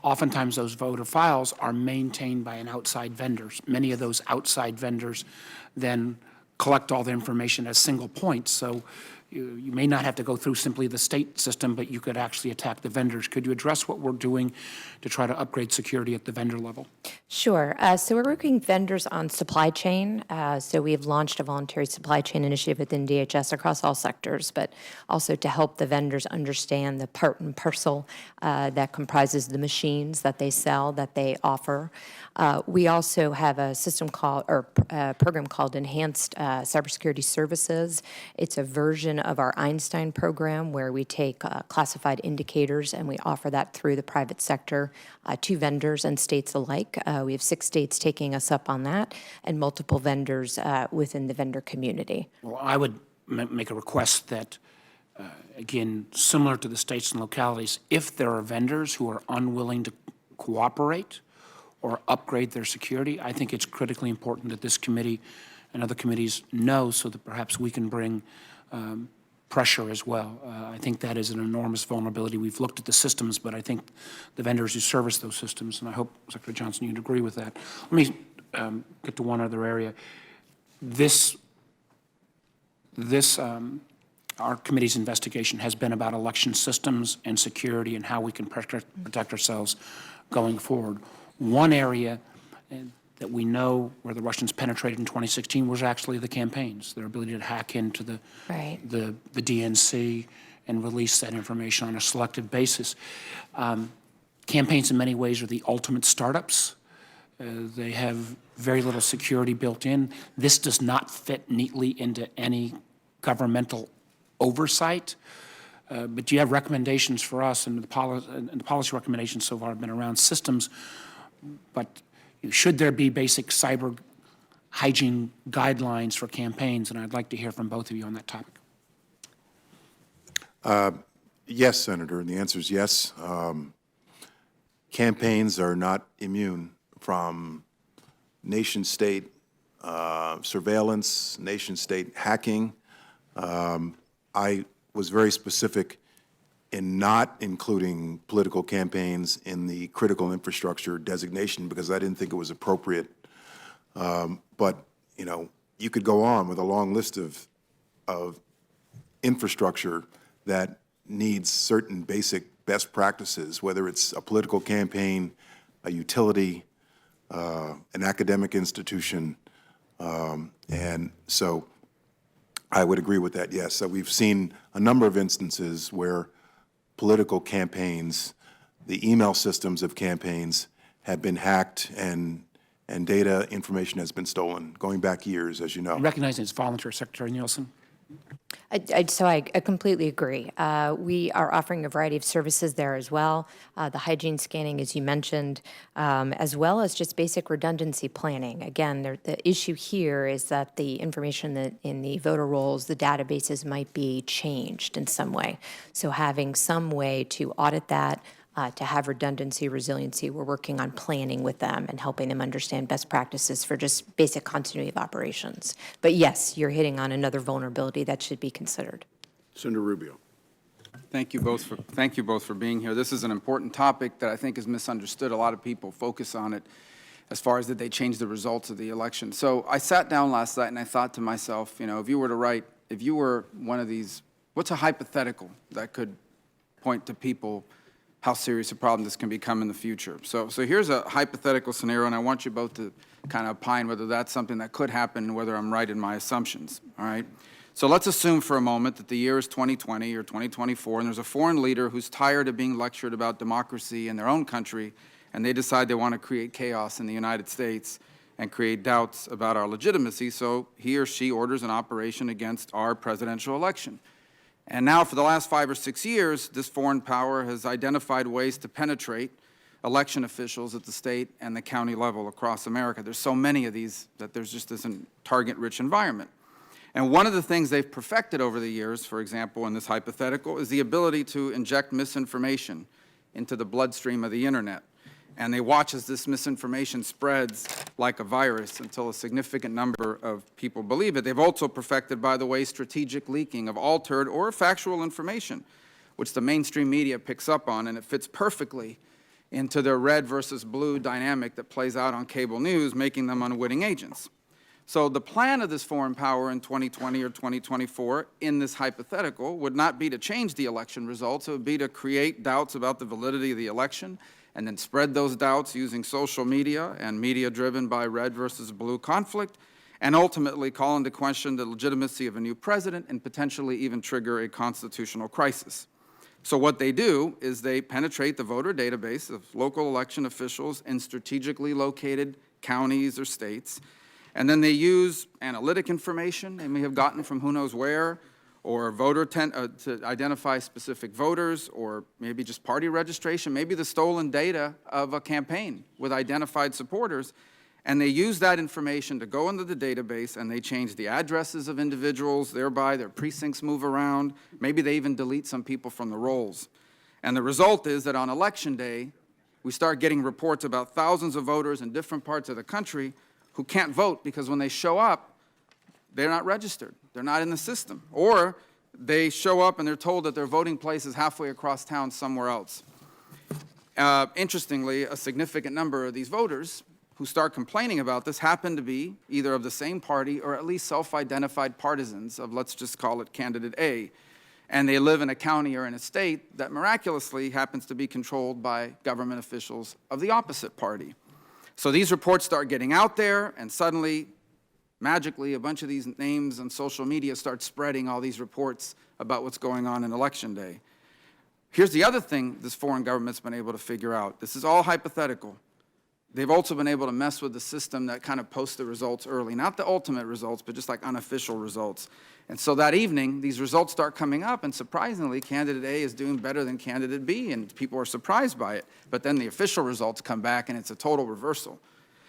oftentimes those voter files are maintained by an outside vendors. Many of those outside vendors then collect all the information as single points. So you may not have to go through simply the state system, but you could actually attack the vendors. Could you address what we're doing to try to upgrade security at the vendor level? Sure. So we're working with vendors on supply chain. So we have launched a voluntary supply chain initiative within DHS across all sectors, but also to help the vendors understand the part and parcel that comprises the machines that they sell, that they offer. We also have a system called, or a program called Enhanced Cybersecurity Services. It's a version of our Einstein program where we take classified indicators and we offer that through the private sector to vendors and states alike. We have 6 states taking us up on that and multiple vendors within the vendor community. Well, I would make a request that, again, similar to the states and localities, if there are vendors who are unwilling to cooperate or upgrade their security, I think it's critically important that this committee and other committees know so that perhaps we can bring pressure as well. I think that is an enormous vulnerability. We've looked at the systems, but I think the vendors who service those systems, and I hope, Secretary Johnson, you'd agree with that. Let me get to one other area. Our committee's investigation has been about election systems and security and how we can protect ourselves going forward. One area that we know where the Russians penetrated in 2016 was actually the campaigns, their ability to hack into the DNC and release that information on a selective basis. Campaigns in many ways are the ultimate startups. They have very little security built in. This does not fit neatly into any governmental oversight. But do you have recommendations for us? And the policy recommendations so far have been around systems, but should there be basic cyber hygiene guidelines for campaigns? And I'd like to hear from both of you on that topic. Yes, Senator, and the answer is yes. Campaigns are not immune from nation-state surveillance, nation-state hacking. I was very specific in not including political campaigns in the critical infrastructure designation because I didn't think it was appropriate. But, you know, you could go on with a long list of infrastructure that needs certain basic best practices, whether it's a political campaign, a utility, an academic institution. And so I would agree with that, yes. So we've seen a number of instances where political campaigns, the email systems of campaigns have been hacked and data information has been stolen, going back years, as you know. Recognizing it's voluntary, Secretary Nielsen. I completely agree. We are offering a variety of services there as well. The hygiene scanning, as you mentioned, as well as just basic redundancy planning. Again, the issue here is that the information that in the voter rolls, the databases might be changed in some way. So having some way to audit that, to have redundancy, resiliency, we're working on planning with them and helping them understand best practices for just basic continuity of operations. But yes, you're hitting on another vulnerability that should be considered. Senator Rubio. Thank you both for being here. This is an important topic that I think is misunderstood. A lot of people focus on it as far as did they change the results of the election. So I sat down last night and I thought to myself, you know, if you were one of these, what's a hypothetical that could point to people how serious a problem this can become in the future. So here's a hypothetical scenario, and I want you both to kind of opine whether that's something that could happen and whether I'm right in my assumptions, all right? So let's assume for a moment that the year is 2020 or 2024, and there's a foreign leader who's tired of being lectured about democracy in their own country, and they decide they want to create chaos in the United States and create doubts about our legitimacy, so he or she orders an operation against our presidential election. And now for the last 5 or 6 years, this foreign power has identified ways to penetrate election officials at the state and the county level across America. There's so many of these that there's just this target-rich environment. And one of the things they've perfected over the years, for example, in this hypothetical, is the ability to inject misinformation into the bloodstream of the internet. And they watch as this misinformation spreads like a virus until a significant number of people believe it. They've also perfected, by the way, strategic leaking of altered or factual information, which the mainstream media picks up on, and it fits perfectly into their red versus blue dynamic that plays out on cable news, making them unwitting agents. So the plan of this foreign power in 2020 or 2024 in this hypothetical would not be to change the election results. It would be to create doubts about the validity of the election and then spread those doubts using social media and media driven by red versus blue conflict, and ultimately call into question the legitimacy of a new president and potentially even trigger a constitutional crisis. So what they do is they penetrate the voter database of local election officials in strategically located counties or states, and then they use analytic information they may have gotten from who knows where, or voter to identify specific voters, or maybe just party registration, maybe the stolen data of a campaign with identified supporters, and they use that information to go into the database and they change the addresses of individuals, thereby their precincts move around, maybe they even delete some people from the rolls. And the result is that on election day, we start getting reports about thousands of voters in different parts of the country who can't vote because when they show up, they're not registered. They're not in the system. Or they show up and they're told that their voting place is halfway across town somewhere else. Interestingly, a significant number of these voters who start complaining about this happen to be either of the same party or at least self-identified partisans of, let's just call it candidate A. And they live in a county or in a state that miraculously happens to be controlled by government officials of the opposite party. So these reports start getting out there, and suddenly, magically, a bunch of these names on social media start spreading all these reports about what's going on in Election Day. Here's the other thing this foreign government's been able to figure out. This is all hypothetical. They've also been able to mess with the system that kind of posts the results early. Not the ultimate results, but just like unofficial results. And so that evening, these results start coming up, and surprisingly, candidate A is doing better than candidate B, and people are surprised by it. But then the official results come back, and it's a total reversal.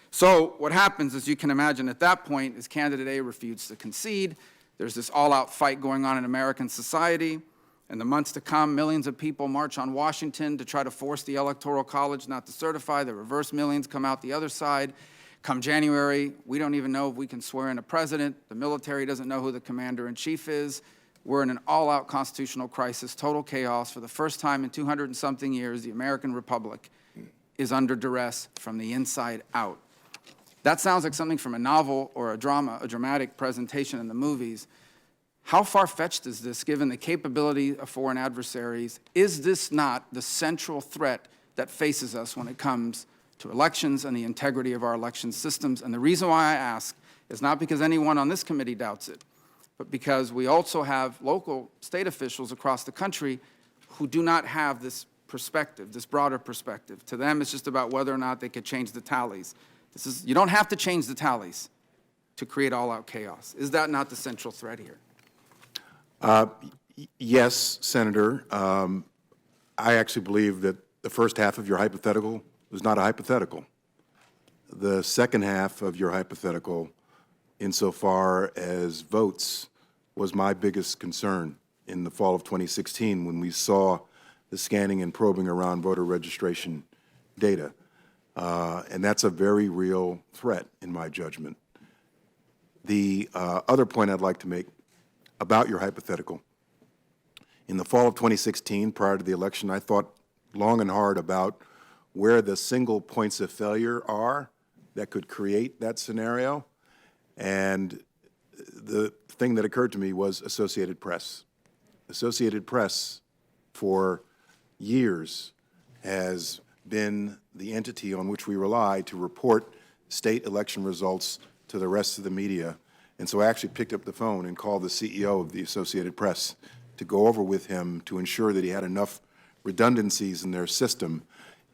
So what happens, as you can imagine at that point, is candidate A refuses to concede. There's this all-out fight going on in American society. In the months to come, millions of people march on Washington to try to force the Electoral College not to certify. The reverse millions come out the other side. Come January, we don't even know if we can swear in a president. The military doesn't know who the commander-in-chief is. We're in an all-out constitutional crisis, total chaos. For the first time in 200 and something years, the American Republic is under duress from the inside out. That sounds like something from a novel or a drama, a dramatic presentation in the movies. How far-fetched is this, given the capability of foreign adversaries? Is this not the central threat that faces us when it comes to elections and the integrity of our election systems? And the reason why I ask is not because anyone on this committee doubts it, but because we also have local state officials across the country who do not have this perspective, this broader perspective. To them, it's just about whether or not they could change the tallies. You don't have to change the tallies to create all-out chaos. Is that not the central threat here? Yes, Senator. I actually believe that the first half of your hypothetical was not a hypothetical. The second half of your hypothetical, insofar as votes, was my biggest concern in the fall of 2016 when we saw the scanning and probing around voter registration data. And that's a very real threat, in my judgment. The other point I'd like to make about your hypothetical, in the fall of 2016, prior to the election, I thought long and hard about where the single points of failure are that could create that scenario. And the thing that occurred to me was Associated Press. Associated Press, for years, has been the entity on which we rely to report state election results to the rest of the media. And so I actually picked up the phone and called the CEO of the Associated Press to go over with him to ensure that he had enough redundancies in their system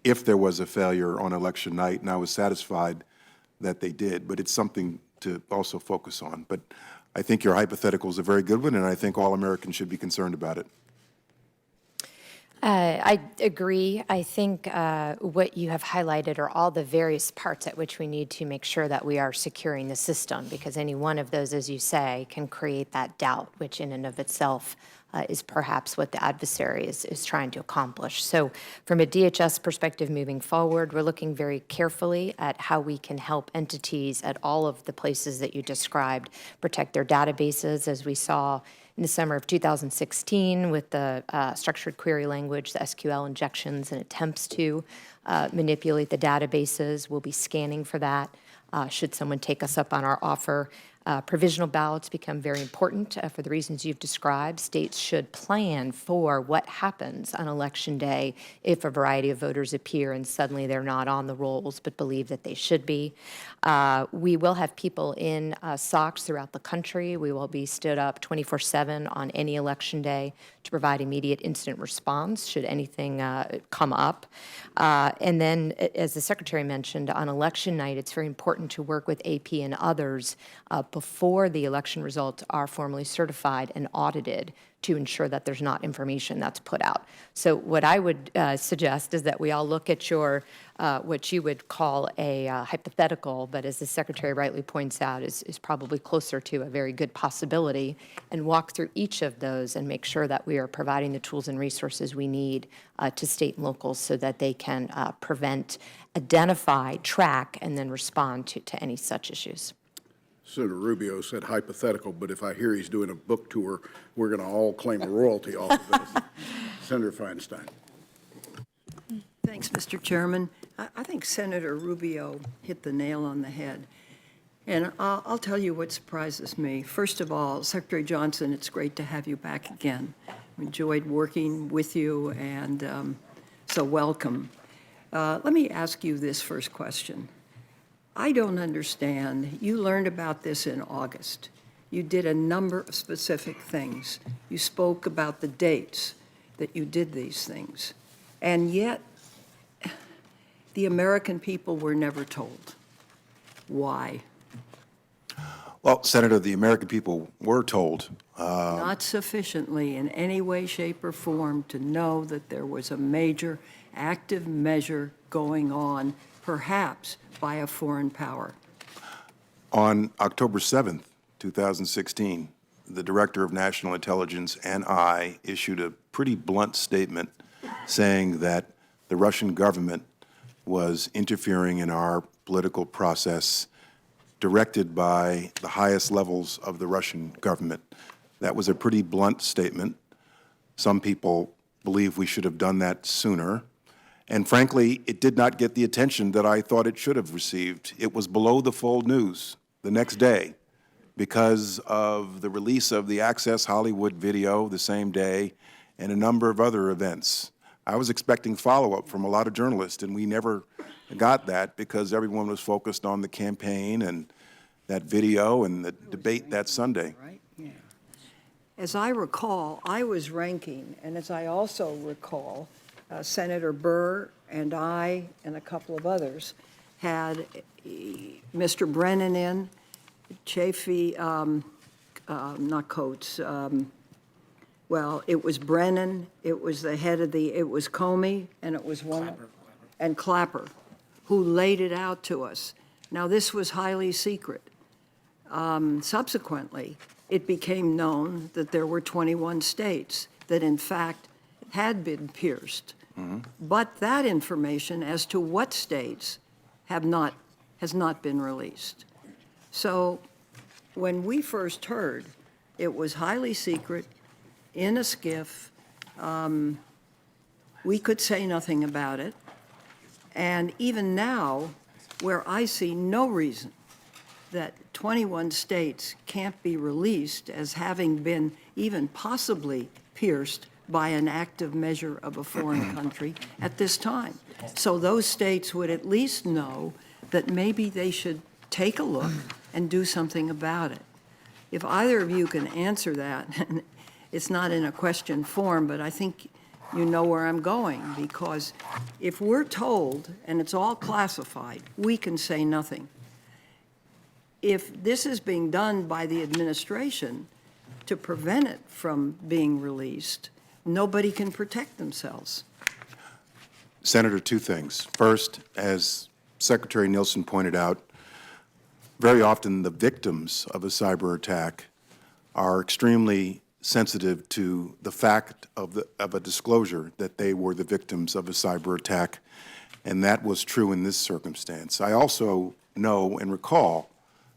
if there was a failure on election night, and I was satisfied that they did. But it's something to also focus on. But I think your hypothetical is a very good one, and I think all Americans should be concerned about it. I agree. I think what you have highlighted are all the various parts at which we need to make sure that we are securing the system, because any one of those, as you say, can create that doubt, which in and of itself is perhaps what the adversary is trying to accomplish. So from a DHS perspective moving forward, we're looking very carefully at how we can help entities at all of the places that you described protect their databases, as we saw in the summer of 2016 with the structured query language, the SQL injections and attempts to manipulate the databases. We'll be scanning for that should someone take us up on our offer. Provisional ballots become very important for the reasons you've described. States should plan for what happens on Election Day if a variety of voters appear and suddenly they're not on the rolls but believe that they should be. We will have people in SOCs throughout the country. We will be stood up 24/7 on any Election Day to provide immediate incident response should anything come up. And then, as the Secretary mentioned, on election night, it's very important to work with AP and others before the election results are formally certified and audited to ensure that there's not information that's put out. So what I would suggest is that we all look at your, what you would call a hypothetical, but as the Secretary rightly points out, is probably closer to a very good possibility, and walk through each of those and make sure that we are providing the tools and resources we need to state and locals so that they can prevent, identify, track, and then respond to any such issues. Senator Rubio said hypothetical, but if I hear he's doing a book tour, we're going to all claim a royalty off of this. Senator Feinstein. Thanks, Mr. Chairman. I think Senator Rubio hit the nail on the head. And I'll tell you what surprises me. First of all, Secretary Johnson, it's great to have you back again. We enjoyed working with you, and so welcome. Let me ask you this first question. I don't understand. You learned about this in August. You did a number of specific things. You spoke about the dates that you did these things. And yet, the American people were never told. Why? Well, Senator, the American people were told. Not sufficiently in any way, shape, or form to know that there was a major active measure going on, perhaps by a foreign power. On October 7th, 2016, the Director of National Intelligence and I issued a pretty blunt statement saying that the Russian government was interfering in our political process directed by the highest levels of the Russian government. That was a pretty blunt statement. Some people believe we should have done that sooner. And frankly, it did not get the attention that I thought it should have received. It was below the fold news the next day because of the release of the Access Hollywood video the same day and a number of other events. I was expecting follow-up from a lot of journalists, and we never got that because everyone was focused on the campaign and that video and the debate that Sunday. Right? Yeah. As I recall, I was ranking, and as I also recall, Senator Burr and I and a couple of others had Mr. Brennan in, Chafee, not Coates, well, it was Brennan, it was the head of it was Comey, and it was and Clapper, who laid it out to us. Now, this was highly secret. Subsequently, it became known that there were 21 states that, in fact, had been pierced. But that information as to what states has not been released. So when we first heard, it was highly secret, in a skiff. We could say nothing about it. And even now, where I see no reason that 21 states can't be released as having been even possibly pierced by an active measure of a foreign country at this time. So those states would at least know that maybe they should take a look and do something about it. If either of you can answer that, and it's not in a question form, but I think you know where I'm going, because if we're told, and it's all classified, we can say nothing. If this is being done by the administration to prevent it from being released, nobody can protect themselves. Senator, two things. First, as Secretary Nielsen pointed out, very often the victims of a cyber attack are extremely sensitive to the fact of a disclosure that they were the victims of a cyber attack, and that was true in this circumstance. I also know and recall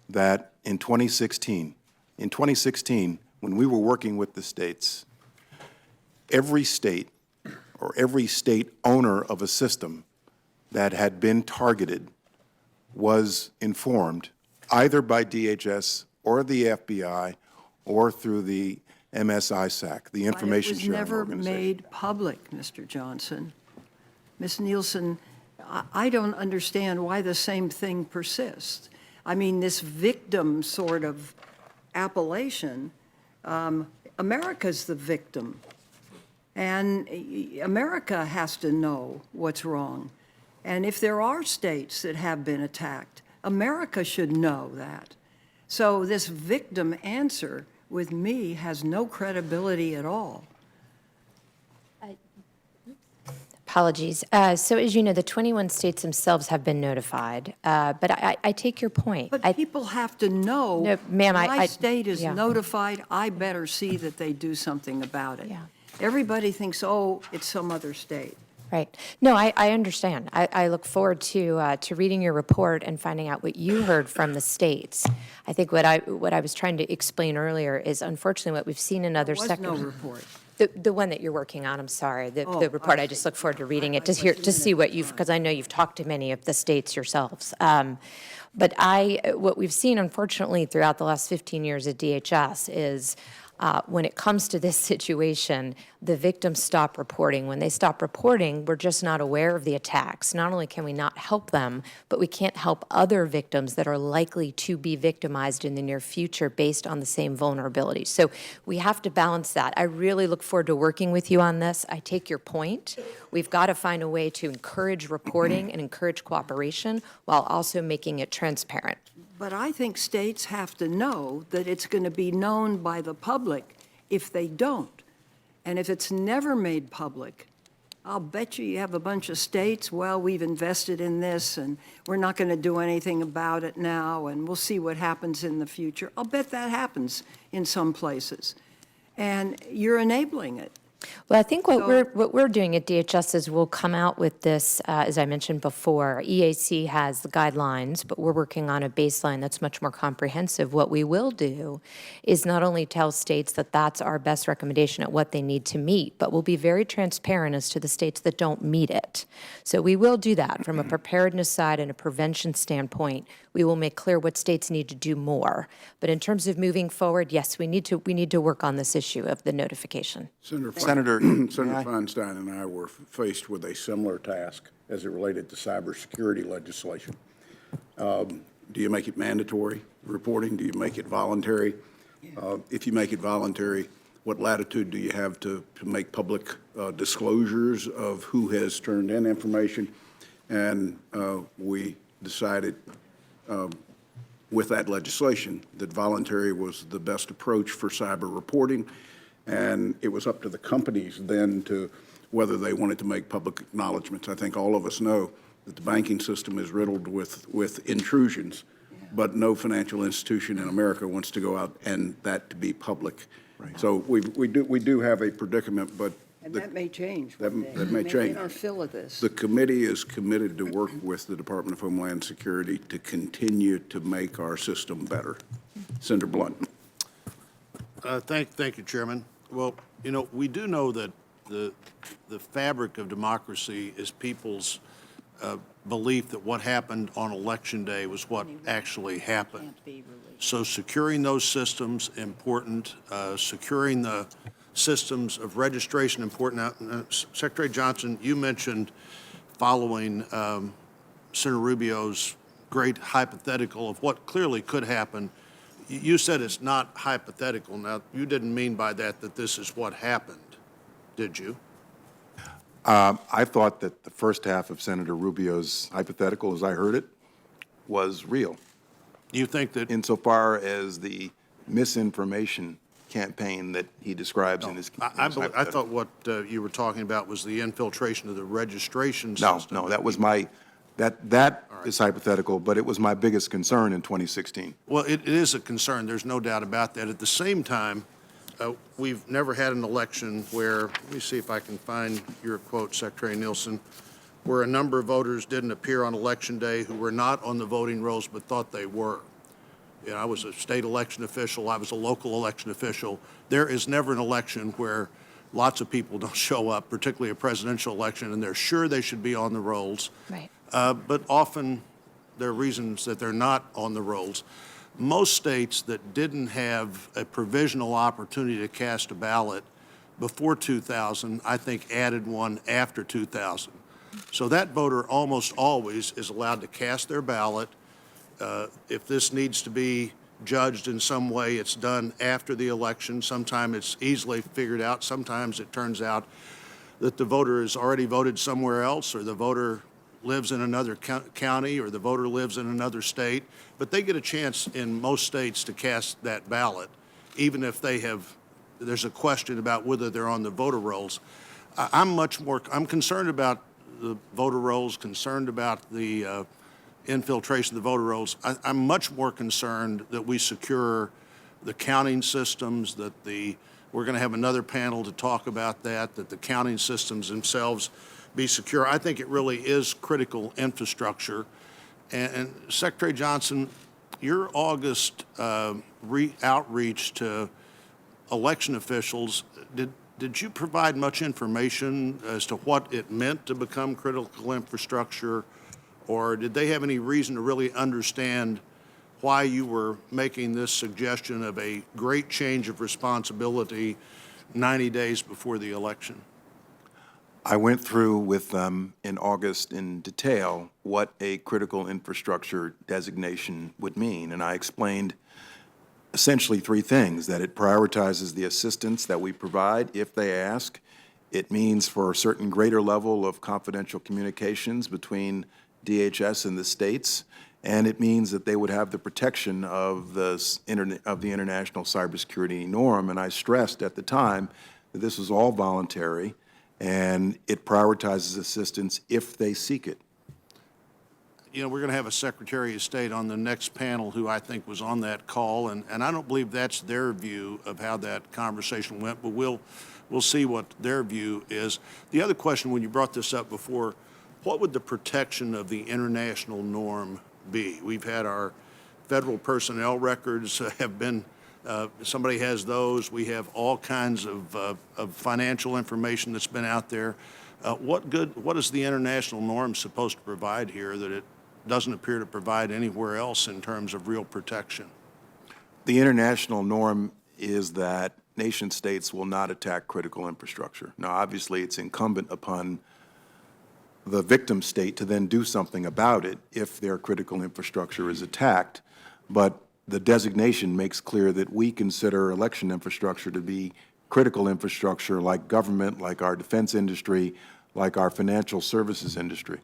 that in 2016, when we were working with the states, every state or every state owner of a system that had been targeted was informed either by DHS or the FBI or through the MSISAC, the Information Sharing But it was never Organization. made public, Mr. Johnson. Ms. Nielsen, I don't understand why the same thing persists. I mean, this victim sort of appellation, America's the victim. And America has to know what's wrong. And if there are states that have been attacked, America should know that. So this victim answer with me has no credibility at all. Apologies. So as you know, the 21 states themselves have been notified, but I take your point. But people have to know, No, ma'am, my state is yeah. notified, I better see that they do something about it. Yeah. Everybody thinks, oh, it's some other state. Right. No, I understand. I look forward to reading your report and finding out what you heard from the states. I think what I was trying to explain earlier is unfortunately what we've seen in other There was sectors. no report. The one that you're working on, I'm sorry, the Oh, report, I I just see. look forward to reading I it, to thought you see meant what you've, because I know you've talked to many of the states yourselves. But what we've seen unfortunately throughout the last 15 years at DHS is when it comes to this situation, the victims stop reporting. When they stop reporting, we're just not aware of the attacks. Not only can we not help them, but we can't help other victims that are likely to be victimized in the near future based on the same vulnerabilities. So we have to balance that. I really look forward to working with you on this. I take your point. We've got to find a way to encourage reporting and encourage cooperation while also making it transparent. But I think states have to know that it's going to be known by the public if they don't. And if it's never made public, I'll bet you have a bunch of states, well, we've invested in this and we're not going to do anything about it now and we'll see what happens in the future. I'll bet that happens in some places. And you're enabling it. Well, I think what we're doing at DHS is we'll come out with this, as I mentioned before. EAC has the guidelines, but we're working on a baseline that's much more comprehensive. What we will do is not only tell states that that's our best recommendation at what they need to meet, but we'll be very transparent as to the states that don't meet it. So we will do that from a preparedness side and a prevention standpoint. We will make clear what states need to do more. But in terms of moving forward, yes, we need to work on this issue of the notification. Senator, Senator may I? Feinstein and I were faced with a similar task as it related to cybersecurity legislation. Do you make it mandatory reporting? Do you make it voluntary? If you make it voluntary, what latitude do you have to make public disclosures of who has turned in information? And we decided with that legislation that voluntary was the best approach for cyber reporting. And it was up to the companies then to whether they wanted to make public acknowledgments. I think all of us know that the banking system is riddled with intrusions, but no financial institution in America wants to go out and that to be public. Right. So we do have a predicament, but And that may change that one day. may We change. get our fill of this. The committee is committed to work with the Department of Homeland Security to continue to make our system better. Senator Blunt. Thank you, Chairman. Well, you know, we do know that the fabric of democracy is people's belief that what happened on Election Day was what actually happened. So securing those systems, important. Securing the systems of registration, important. Now, Secretary Johnson, you mentioned following Senator Rubio's great hypothetical of what clearly could happen. You said it's not hypothetical. Now, you didn't mean by that that this is what happened, did you? I thought that the first half of Senator Rubio's hypothetical, as I heard it, was real, You think that, insofar as the misinformation campaign that he describes in his I hypothetical. thought what you were talking about was the infiltration of the registration No, system. no, that was my, that is hypothetical, but it was my biggest concern in 2016. Well, it is a concern. There's no doubt about that. At the same time, we've never had an election where, let me see if I can find your quote, Secretary Nielsen, where a number of voters didn't appear on Election Day who were not on the voting rolls but thought they were. You know, I was a state election official. I was a local election official. There is never an election where lots of people don't show up, particularly a presidential election, and they're sure they should be on the rolls. Right. But often there are reasons that they're not on the rolls. Most states that didn't have a provisional opportunity to cast a ballot before 2000, I think added one after 2000. So that voter almost always is allowed to cast their ballot. If this needs to be judged in some way, it's done after the election. Sometimes it's easily figured out. Sometimes it turns out that the voter has already voted somewhere else, or the voter lives in another county, or the voter lives in another state. But they get a chance in most states to cast that ballot, even if there's a question about whether they're on the voter rolls. I'm concerned about the voter rolls, concerned about the infiltration of the voter rolls. I'm much more concerned that we secure the counting systems, that we're going to have another panel to talk about that the counting systems themselves be secure. I think it really is critical infrastructure. And Secretary Johnson, your August outreach to election officials, did you provide much information as to what it meant to become critical infrastructure, or did they have any reason to really understand why you were making this suggestion of a great change of responsibility 90 days before the election? I went through with them in August in detail what a critical infrastructure designation would mean, and I explained essentially three things: that it prioritizes the assistance that we provide if they ask. It means for a certain greater level of confidential communications between DHS and the states, and it means that they would have the protection of the international cybersecurity norm. And I stressed at the time that this was all voluntary, and it prioritizes assistance if they seek it. You know, we're going to have a Secretary of State on the next panel who I think was on that call, and I don't believe that's their view of how that conversation went, but we'll see what their view is. The other question, when you brought this up before, what would the protection of the international norm be? We've had our federal personnel records have been, somebody has those. We have all kinds of financial information that's been out there. What is the international norm supposed to provide here that it doesn't appear to provide anywhere else in terms of real protection? The international norm is that nation states will not attack critical infrastructure. Now, obviously, it's incumbent upon the victim state to then do something about it if their critical infrastructure is attacked, but the designation makes clear that we consider election infrastructure to be critical infrastructure, like government, like our defense industry, like our financial services industry.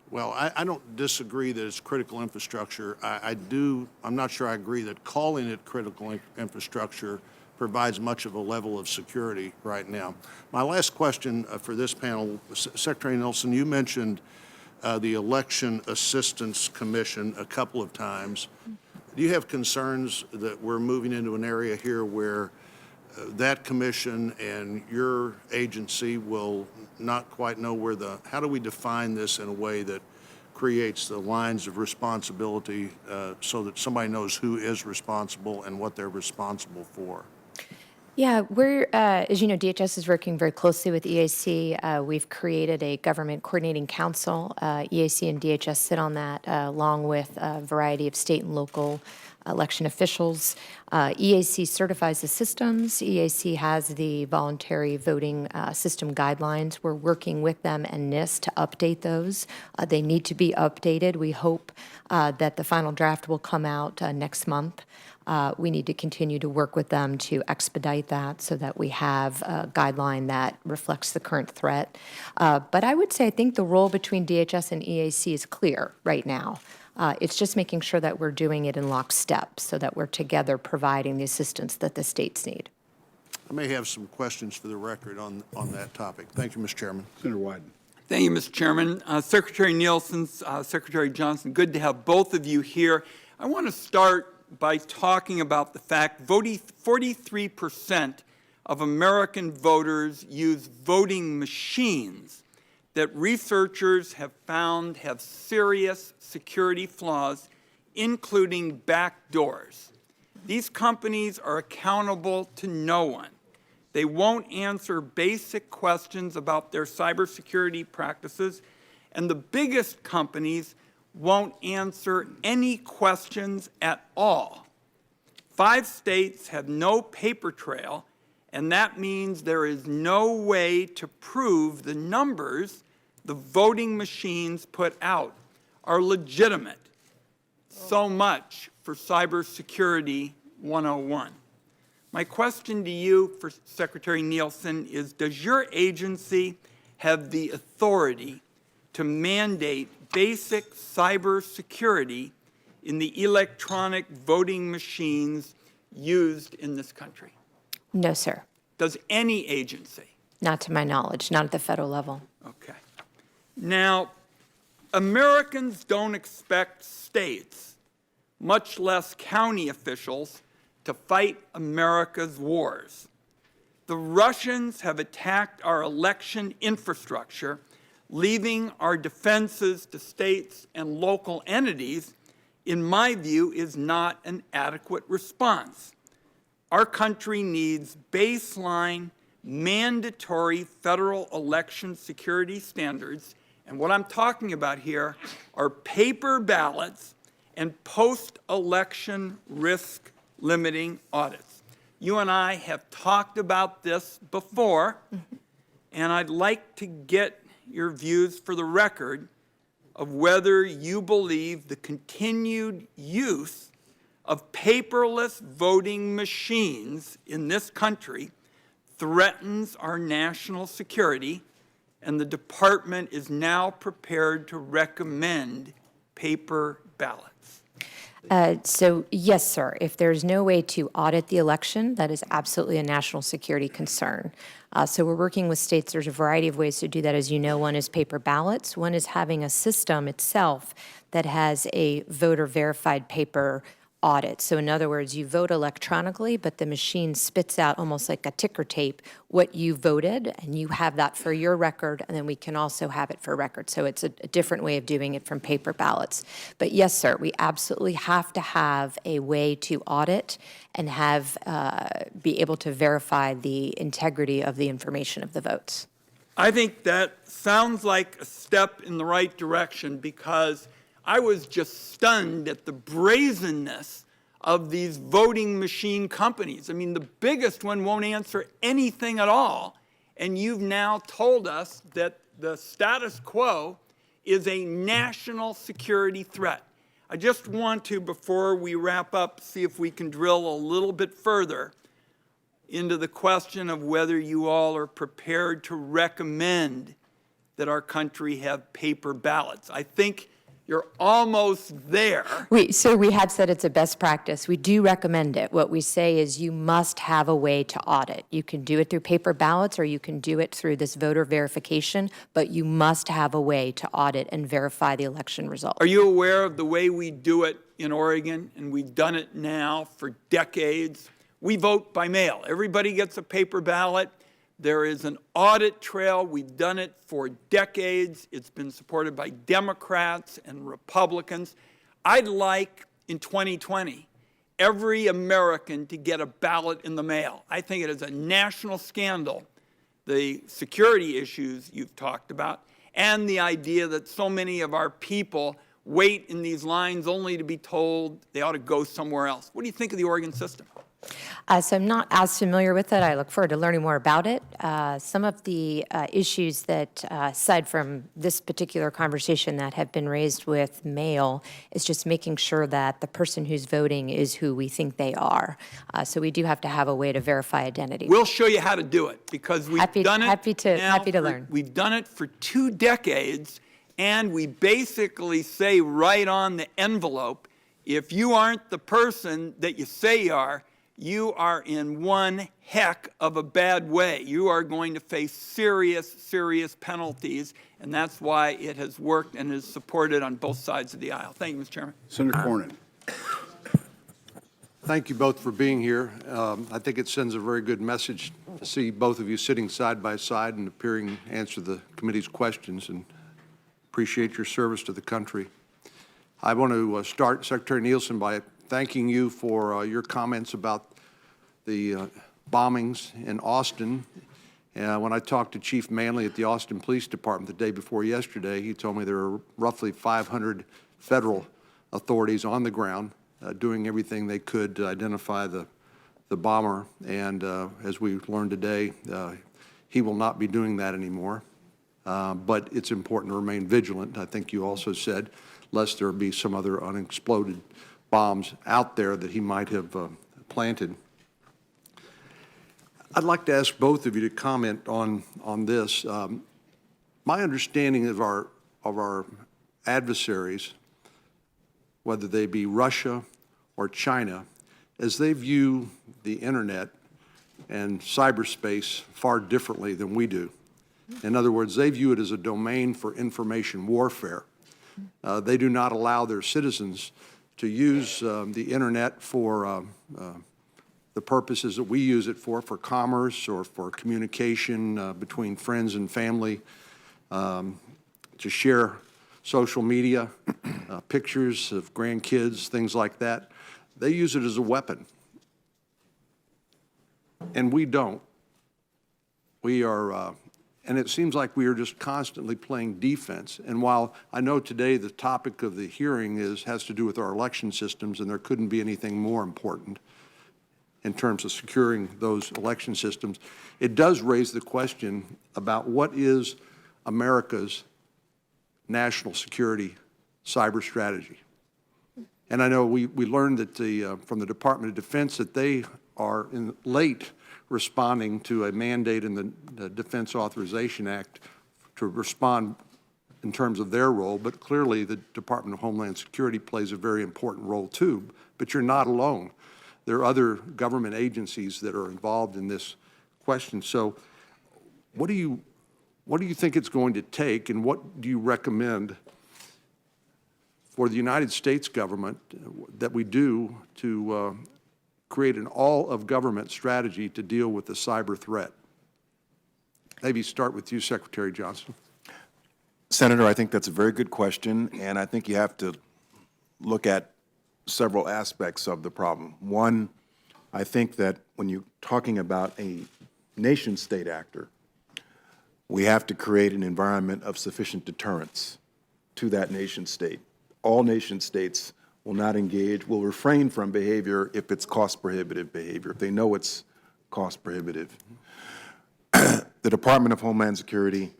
Well, I don't disagree that it's critical infrastructure. I'm not sure I agree that calling it critical infrastructure provides much of a level of security right now. My last question for this panel, Secretary Nielsen, you mentioned the Election Assistance Commission a couple of times. Do you have concerns that we're moving into an area here where that commission and your agency will not quite know where how do we define this in a way that creates the lines of responsibility so that somebody knows who is responsible and what they're responsible for? Yeah, we're, as you know, DHS is working very closely with EAC. We've created a government coordinating council. EAC and DHS sit on that, along with a variety of state and local election officials. EAC certifies the systems. EAC has the voluntary voting system guidelines. We're working with them and NIST to update those. They need to be updated. We hope that the final draft will come out next month. We need to continue to work with them to expedite that so that we have a guideline that reflects the current threat. But I would say I think the role between DHS and EAC is clear right now. It's just making sure that we're doing it in lockstep so that we're together providing the assistance that the states need. I may have some questions for the record on that topic. Thank you, Mr. Chairman. Senator Wyden. Thank you, Mr. Chairman. Secretary Nielsen, Secretary Johnson, good to have both of you here. I want to start by talking about the fact 43% of American voters use voting machines that researchers have found have serious security flaws, including backdoors. These companies are accountable to no one. They won't answer basic questions about their cybersecurity practices, and the biggest companies won't answer any questions at all. 5 states have no paper trail, and that means there is no way to prove the numbers the voting machines put out are legitimate. So much for Cybersecurity 101. My question to you, for Secretary Nielsen, is does your agency have the authority to mandate basic cybersecurity in the electronic voting machines used in this country? No, sir. Does any agency? Not to my knowledge, not at the federal level. Okay. Now, Americans don't expect states, much less county officials, to fight America's wars. The Russians have attacked our election infrastructure, leaving our defenses to states and local entities, in my view, is not an adequate response. Our country needs baseline, mandatory federal election security standards, and what I'm talking about here are paper ballots and post-election risk limiting audits. You and I have talked about this before, and I'd like to get your views for the record of whether you believe the continued use of paperless voting machines in this country threatens our national security, and the department is now prepared to recommend paper ballots. So, yes, sir. If there's no way to audit the election, that is absolutely a national security concern. So we're working with states. There's a variety of ways to do that. As you know, one is paper ballots. One is having a system itself that has a voter-verified paper audit. So in other words, you vote electronically, but the machine spits out almost like a ticker tape what you voted, and you have that for your record, and then we can also have it for record. So it's a different way of doing it from paper ballots. But yes, sir, we absolutely have to have a way to audit and have be able to verify the integrity of the information of the votes. I think that sounds like a step in the right direction, because I was just stunned at the brazenness of these voting machine companies. I mean, the biggest one won't answer anything at all, and you've now told us that the status quo is a national security threat. I just want to, before we wrap up, see if we can drill a little bit further into the question of whether you all are prepared to recommend that our country have paper ballots. I think You're almost there. Sir, we have said it's a best practice. We do recommend it. What we say is you must have a way to audit. You can do it through paper ballots or you can do it through this voter verification, but you must have a way to audit and verify the election results. Are you aware of the way we do it in Oregon? And we've done it now for decades. We vote by mail. Everybody gets a paper ballot. There is an audit trail. We've done it for decades. It's been supported by Democrats and Republicans. I'd like, in 2020, every American to get a ballot in the mail. I think it is a national scandal, the security issues you've talked about, and the idea that so many of our people wait in these lines only to be told they ought to go somewhere else. What do you think of the Oregon system? So I'm not as familiar with it. I look forward to learning more about it. Some of the issues that, aside from this particular conversation, that have been raised with mail is just making sure that the person who's voting is who we think they are. So we do have to have a way to verify identity. We'll show you how to do it because we've done it. Happy to learn. We've done it for 2 decades, and we basically say right on the envelope, if you aren't the person that you say you are in one heck of a bad way. You are going to face serious, serious penalties, and that's why it has worked and is supported on both sides of the aisle. Thank you, Mr. Chairman. Senator Cornyn. Thank you both for being here. I think it sends a very good message to see both of you sitting side by side and appearing to answer the committee's questions, and appreciate your service to the country. I want to start, Secretary Nielsen, by thanking you for your comments about the bombings in Austin. When I talked to Chief Manley at the Austin Police Department the day before yesterday, he told me there are roughly 500 federal authorities on the ground doing everything they could to identify the bomber. And as we learned today, he will not be doing that anymore. But it's important to remain vigilant, I think you also said, lest there be some other unexploded bombs out there that he might have planted. I'd like to ask both of you to comment on this. My understanding of our adversaries, whether they be Russia or China, as they view the internet and cyberspace far differently than we do. In other words, they view it as a domain for information warfare. They do not allow their citizens to use the internet for the purposes that we use it for commerce or for communication between friends and family, to share social media, pictures of grandkids, things like that. They use it as a weapon. And we don't. We are, and it seems like we are just constantly playing defense. And while I know today the topic of the hearing has to do with our election systems, and there couldn't be anything more important in terms of securing those election systems, it does raise the question about what is America's national security cyber strategy. And I know we learned that from the Department of Defense that they are late responding to a mandate in the Defense Authorization Act to respond in terms of their role, but clearly the Department of Homeland Security plays a very important role too. But you're not alone. There are other government agencies that are involved in this question. So what do you think it's going to take, and what do you recommend for the United States government that we do to create an all-of-government strategy to deal with the cyber threat? Maybe start with you, Secretary Johnson. Senator, I think that's a very good question, and I think you have to look at several aspects of the problem. One, I think that when you're talking about a nation-state actor, we have to create an environment of sufficient deterrence to that nation-state. All nation-states will not engage, will refrain from behavior if it's cost-prohibitive behavior, if they know it's cost-prohibitive. The Department of Homeland Security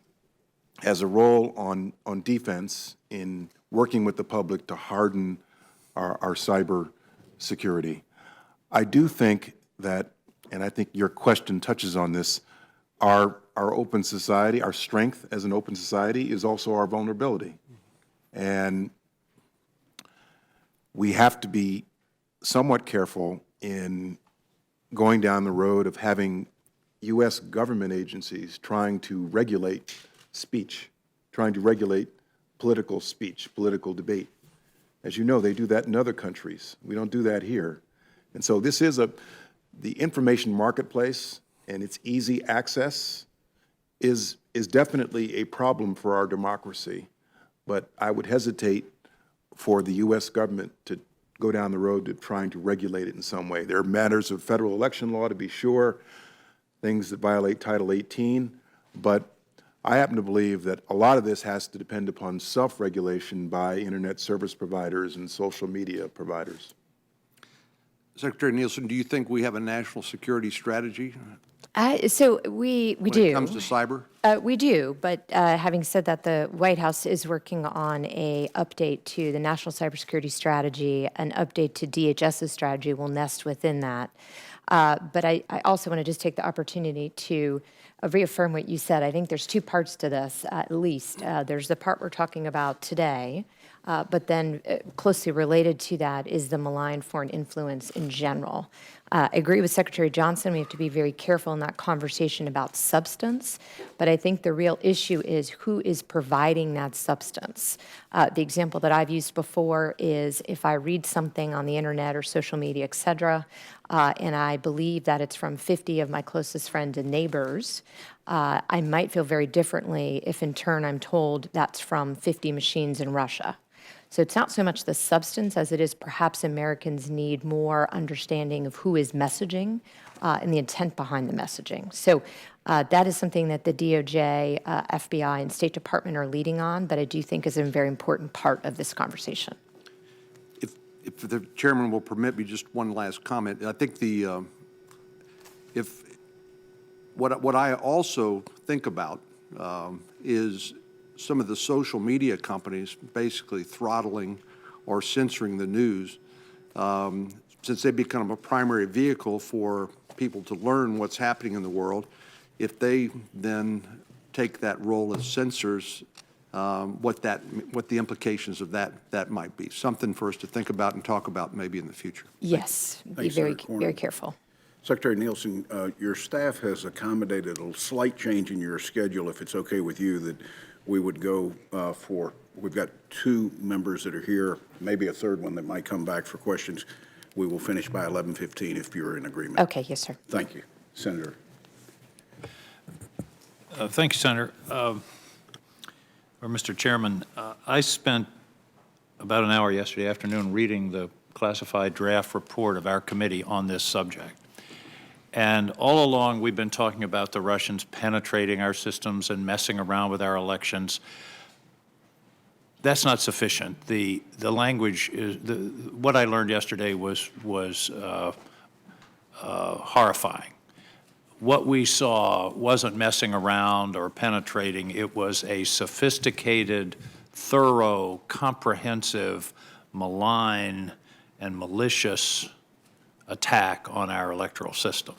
has a role on defense in working with the public to harden our cyber security. I do think that, and I think your question touches on this, our open society, our strength as an open society is also our vulnerability. And we have to be somewhat careful in going down the road of having U.S. government agencies trying to regulate speech, trying to regulate political speech, political debate. As you know, they do that in other countries. We don't do that here. And so this is the information marketplace and its easy access is definitely a problem for our democracy. But I would hesitate for the U.S. government to go down the road to trying to regulate it in some way. There are matters of federal election law, to be sure, things that violate Title 18, but I happen to believe that a lot of this has to depend upon self-regulation by internet service providers and social media providers. Secretary Nielsen, do you think we have a national security strategy So we do. when it comes to cyber? We do, but having said that, the White House is working on a update to the National Cybersecurity Strategy. An update to DHS's strategy will nest within that. But I also want to just take the opportunity to reaffirm what you said. I think there's two parts to this, at least. There's the part we're talking about today, but then closely related to that is the malign foreign influence in general. I agree with Secretary Johnson. We have to be very careful in that conversation about substance, but I think the real issue is who is providing that substance. The example that I've used before is if I read something on the internet or social media, et cetera, and I believe that it's from 50 of my closest friends and neighbors, I might feel very differently if in turn I'm told that's from 50 machines in Russia. So it's not so much the substance as it is perhaps Americans need more understanding of who is messaging and the intent behind the messaging. So that is something that the DOJ, FBI, and State Department are leading on, but I do think is a very important part of this conversation. If the chairman will permit me just one last comment, I think what I also think about is some of the social media companies basically throttling or censoring the news, since they become a primary vehicle for people to learn what's happening in the world. If they then take that role as censors, what the implications of that might be. Something for us to think about and talk about maybe in the future. Yes, be very careful. Secretary Nielsen, your staff has accommodated a slight change in your schedule, if it's okay with you, that we would go we've got two members that are here, maybe a third one that might come back for questions. We will finish by 11:15 if you're in agreement. Okay, yes, sir. Thank you. Senator. Thank you, Senator. Or Mr. Chairman, I spent about an hour yesterday afternoon reading the classified draft report of our committee on this subject. And all along, we've been talking about the Russians penetrating our systems and messing around with our elections. That's not sufficient. The language is what I learned yesterday was horrifying. What we saw wasn't messing around or penetrating. It was a sophisticated, thorough, comprehensive, malign, and malicious attack on our electoral system.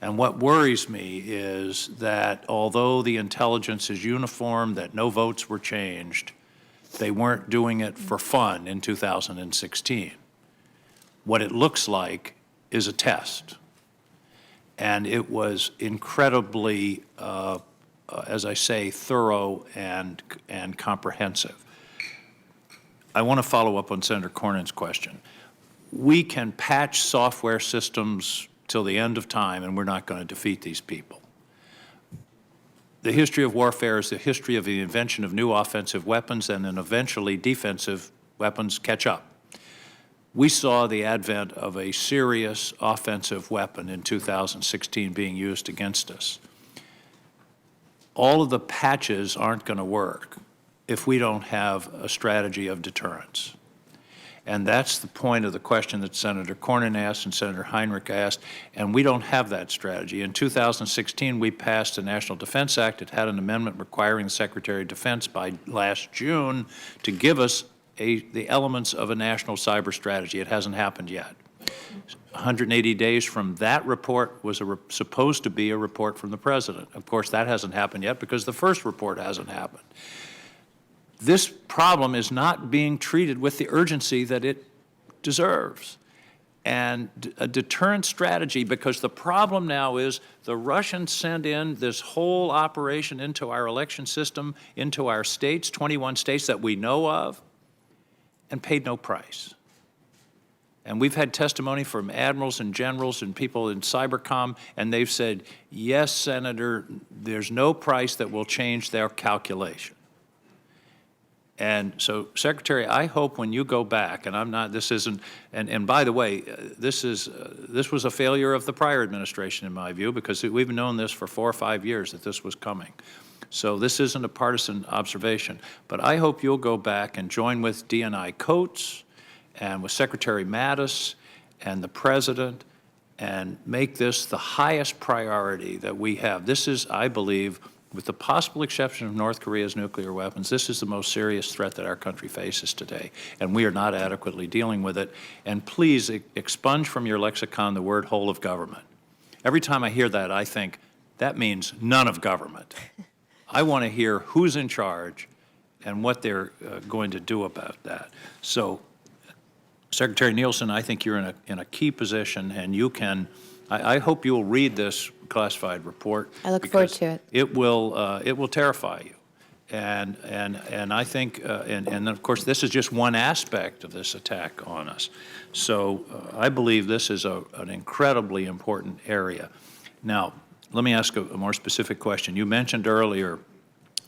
And what worries me is that although the intelligence is uniform, that no votes were changed, they weren't doing it for fun in 2016. What it looks like is a test. And it was incredibly, as I say, thorough and comprehensive. I want to follow up on Senator Cornyn's question. We can patch software systems till the end of time, and we're not going to defeat these people. The history of warfare is the history of the invention of new offensive weapons, and then eventually defensive weapons catch up. We saw the advent of a serious offensive weapon in 2016 being used against us. All of the patches aren't going to work if we don't have a strategy of deterrence. And that's the point of the question that Senator Cornyn asked and Senator Heinrich asked, and we don't have that strategy. In 2016, we passed the National Defense Act. It had an amendment requiring the Secretary of Defense by last June to give us the elements of a national cyber strategy. It hasn't happened yet. 180 days from that report was supposed to be a report from the President. Of course, that hasn't happened yet because the first report hasn't happened. This problem is not being treated with the urgency that it deserves. And a deterrent strategy, because the problem now is the Russians sent in this whole operation into our election system, into our states, 21 states that we know of, and paid no price. And we've had testimony from admirals and generals and people in Cybercom, and they've said, yes, Senator, there's no price that will change their calculation. And so, Secretary, I hope when you go back, and I'm not, this isn't, and by the way, this was a failure of the prior administration in my view, because we've known this for 4 or 5 years that this was coming. So this isn't a partisan observation, but I hope you'll go back and join with D&I Coates and with Secretary Mattis and the President and make this the highest priority that we have. This is, I believe, with the possible exception of North Korea's nuclear weapons, this is the most serious threat that our country faces today, and we are not adequately dealing with it. And please expunge from your lexicon the word whole of government. Every time I hear that, I think that means none of government. I want to hear who's in charge and what they're going to do about that. So, Secretary Nielsen, I think you're in a key position, and you can, I hope you'll read this classified report. I look forward to it. It will terrify you. And I think, and of course, this is just one aspect of this attack on us. So I believe this is an incredibly important area. Now, let me ask a more specific question. You mentioned earlier,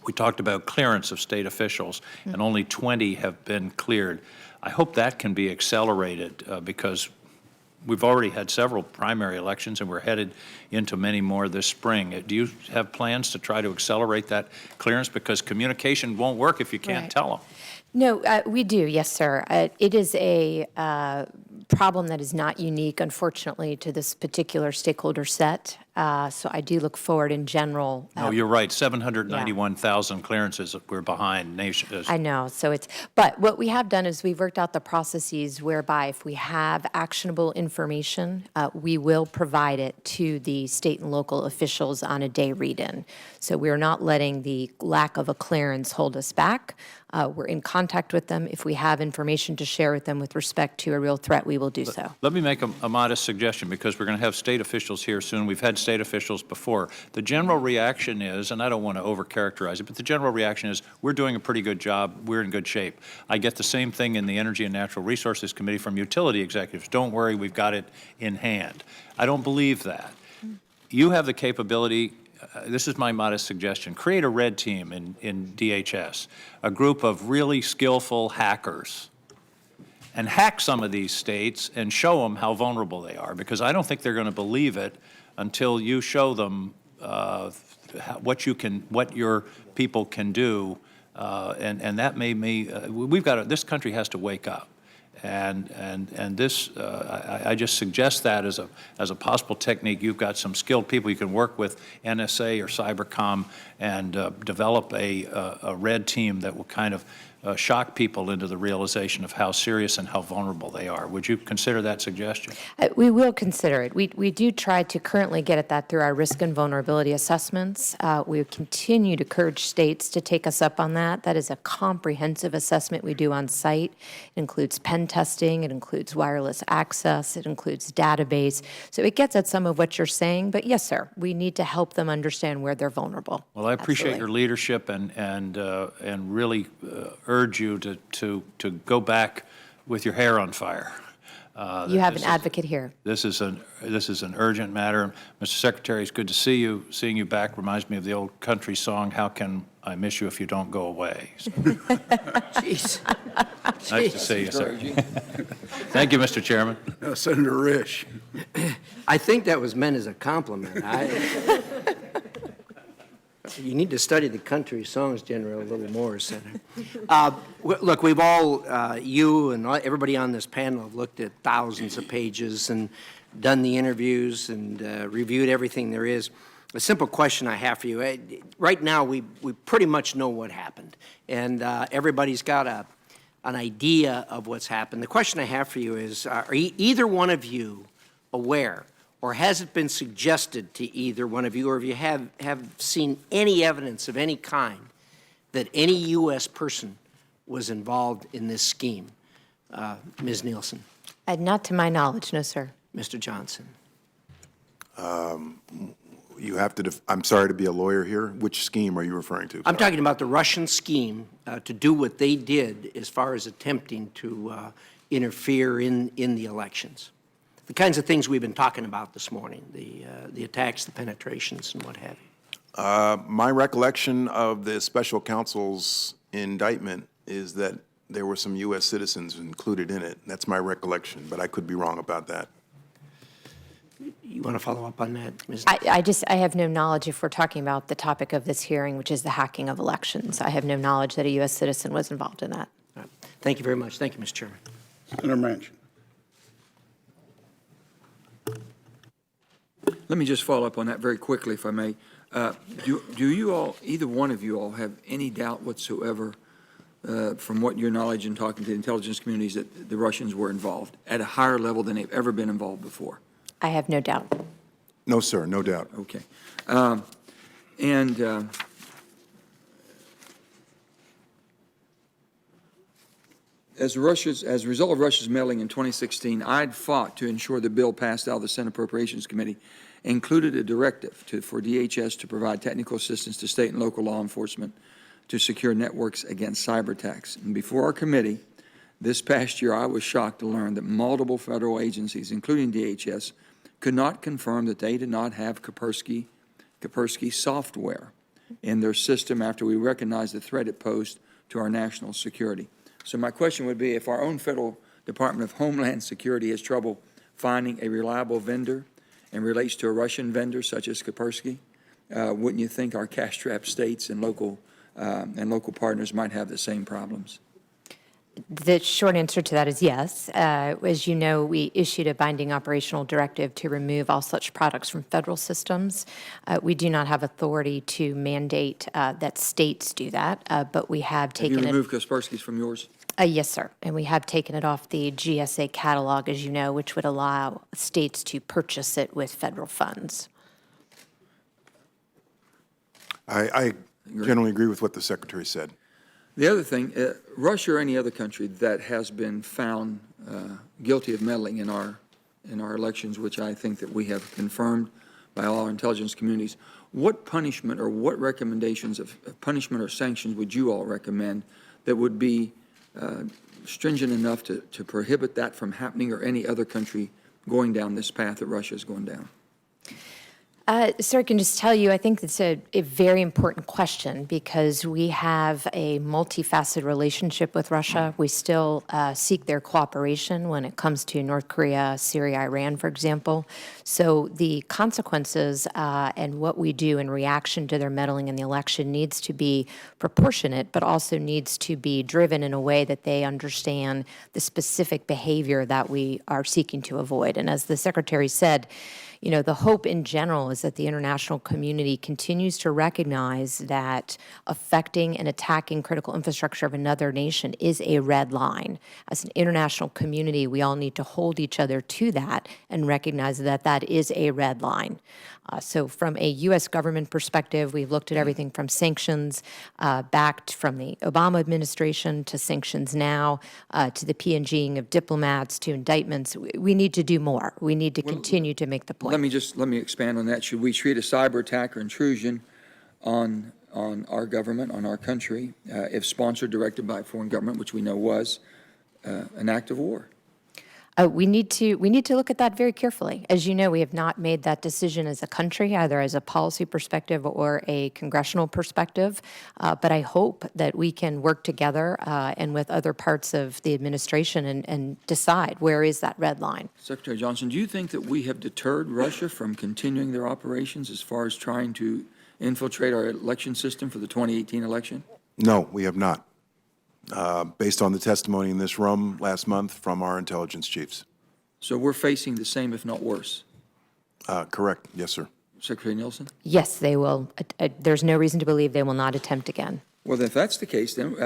we talked about clearance of state officials, and only 20 have been cleared. I hope that can be accelerated because we've already had several primary elections and we're headed into many more this spring. Do you have plans to try to accelerate that clearance? Because communication won't work if you can't tell them. No, we do, yes, sir. It is a problem that is not unique, unfortunately, to this particular stakeholder set. So I do look forward in general. No, you're right. 791,000 clearances we're behind nation. I know. So but what we have done is we've worked out the processes whereby if we have actionable information, we will provide it to the state and local officials on a day read-in. So we're not letting the lack of a clearance hold us back. We're in contact with them. If we have information to share with them with respect to a real threat, we will do so. Let me make a modest suggestion, because we're going to have state officials here soon. We've had state officials before. The general reaction is, and I don't want to overcharacterize it, but the general reaction is, we're doing a pretty good job, we're in good shape. I get the same thing in the Energy and Natural Resources Committee from utility executives. Don't worry, we've got it in hand. I don't believe that. You have the capability. This is my modest suggestion. Create a red team in DHS, a group of really skillful hackers, and hack some of these states and show them how vulnerable they are, because I don't think they're going to believe it until you show them what your people can do, and that made me. This country has to wake up. And this, I just suggest that as a possible technique. You've got some skilled people you can work with, NSA or Cybercom, and develop a red team that will kind of shock people into the realization of how serious and how vulnerable they are. Would you consider that suggestion? We will consider it. We do try to currently get at that through our risk and vulnerability assessments. We continue to encourage states to take us up on that. That is a comprehensive assessment we do on site. It includes pen testing, it includes wireless access, it includes database. So it gets at some of what you're saying, but yes, sir, we need to help them understand where they're vulnerable. Well, I appreciate your leadership and really urge you to go back with your hair on fire. You have an advocate here. This is an urgent matter. Mr. Secretary, it's good to see you. Seeing you back reminds me of the old country song, "How Can I Miss You If You Don't Go Away?" So. Jeez. Nice to see you, sir. Thank you, Mr. Chairman. Senator Risch. I think that was meant as a compliment. You need to study the country songs, General, a little more, Senator. Look, we've all, you and everybody on this panel have looked at thousands of pages and done the interviews and reviewed everything there is. A simple question I have for you. Right now, we pretty much know what happened, and everybody's got an idea of what's happened. The question I have for you is, are either one of you aware, or has it been suggested to either one of you, or if you have seen any evidence of any kind that any U.S. person was involved in this scheme? Ms. Nielsen. Not to my knowledge, no, sir. Mr. Johnson? You have to, I'm sorry to be a lawyer here. Which scheme are you referring to? I'm talking about the Russian scheme to do what they did as far as attempting to interfere in the elections. The kinds of things we've been talking about this morning, the attacks, the penetrations, and what have you. My recollection of the special counsel's indictment is that there were some U.S. citizens included in it. That's my recollection, but I could be wrong about that. You want to follow up on that, Ms.? I have no knowledge if we're talking about the topic of this hearing, which is the hacking of elections. I have no knowledge that a U.S. citizen was involved in that. All right. Thank you very much. Thank you, Mr. Chairman. Senator Manchin. Let me just follow up on that very quickly, if I may. Do you all, either one of you all, have any doubt whatsoever, from what your knowledge in talking to the intelligence communities, that the Russians were involved at a higher level than they've ever been involved before? I have no doubt. No, sir, no doubt. Okay. As a result of Russia's meddling in 2016, I'd fought to ensure the bill passed out of the Senate Appropriations Committee included a directive for DHS to provide technical assistance to state and local law enforcement to secure networks against cyber attacks. And before our committee this past year, I was shocked to learn that multiple federal agencies, including DHS, could not confirm that they did not have Kaspersky software in their system after we recognized the threat it posed to our national security. So my question would be, if our own Federal Department of Homeland Security has trouble finding a reliable vendor and relates to a Russian vendor such as Kaspersky, wouldn't you think our cash-strapped states and local partners might have the same problems? The short answer to that is yes. As you know, we issued a binding operational directive to remove all such products from federal systems. We do not have authority to mandate that states do that, but we have taken it. Have you removed Kaspersky's from yours? Yes, sir. And we have taken it off the GSA catalog, as you know, which would allow states to purchase it with federal funds. I generally agree with what the Secretary said. The other thing, Russia or any other country that has been found guilty of meddling in our elections, which I think that we have confirmed by all our intelligence communities, what punishment or what recommendations of punishment or sanctions would you all recommend that would be stringent enough to prohibit that from happening, or any other country going down this path that Russia is going down? Sir, I can just tell you, I think it's a very important question because we have a multifaceted relationship with Russia. We still seek their cooperation when it comes to North Korea, Syria, Iran, for example. So the consequences and what we do in reaction to their meddling in the election needs to be proportionate, but also needs to be driven in a way that they understand the specific behavior that we are seeking to avoid. And as the Secretary said, you know, the hope in general is that the international community continues to recognize that affecting and attacking critical infrastructure of another nation is a red line. As an international community, we all need to hold each other to that and recognize that that is a red line. So from a U.S. government perspective, we've looked at everything from sanctions backed from the Obama administration to sanctions now to the PNGing of diplomats to indictments. We need to do more. We need to continue to make the point. Let me expand on that. Should we treat a cyber attack or intrusion on our government, on our country, if sponsored, directed by a foreign government, which we know was an act of war? We need to look at that very carefully. As you know, we have not made that decision as a country, either as a policy perspective or a congressional perspective. But I hope that we can work together and with other parts of the administration and decide where is that red line. Secretary Johnson, do you think that we have deterred Russia from continuing their operations as far as trying to infiltrate our election system for the 2018 election? No, we have not. Based on the testimony in this room last month from our intelligence chiefs. So we're facing the same, if not worse? Correct. Yes, sir. Secretary Nielsen? Yes, they will. There's no reason to believe they will not attempt again. Well, if that's the case, then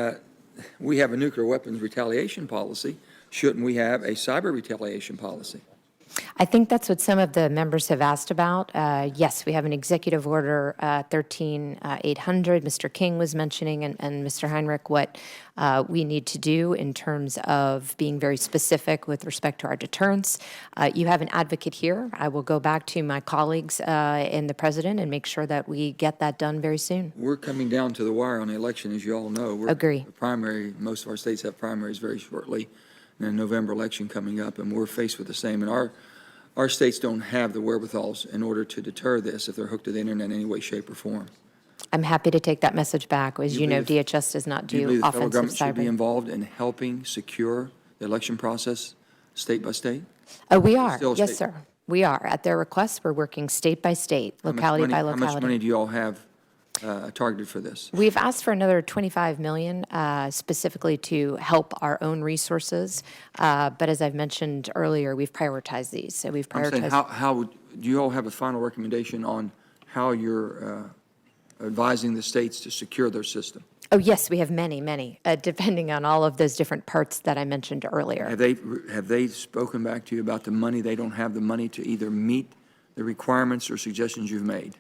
we have a nuclear weapons retaliation policy. Shouldn't we have a cyber retaliation policy? I think that's what some of the members have asked about. Yes, we have an executive order 13800. Mr. King was mentioning, and Mr. Heinrich, what we need to do in terms of being very specific with respect to our deterrence. You have an advocate here. I will go back to my colleagues and the president and make sure that we get that done very soon. We're coming down to the wire on the election, as you all know. Agree. The primary, most of our states have primaries very shortly, and a November election coming up, and we're faced with the same. And our states don't have the wherewithals in order to deter this if they're hooked to the internet in any way, shape, or form. I'm happy to take that message back. As you know, believe- DHS does not Do you do believe the federal offensive government should be cyber. involved in helping secure the election process state by state? We are, Still a yes, state. sir. We are. At their request, we're working state by state, How much locality money- by How much money locality. do you all have targeted for this? We've asked for another 25 million specifically to help our own resources. But as I've mentioned earlier, we've prioritized these. So we've I'm saying, prioritized. do you all have a final recommendation on how you're advising the states to secure their system? Oh, yes, we have many, many, depending on all of those different parts that I mentioned earlier. Have they spoken back to you about the money? They don't have the money to either meet the requirements or suggestions you've made?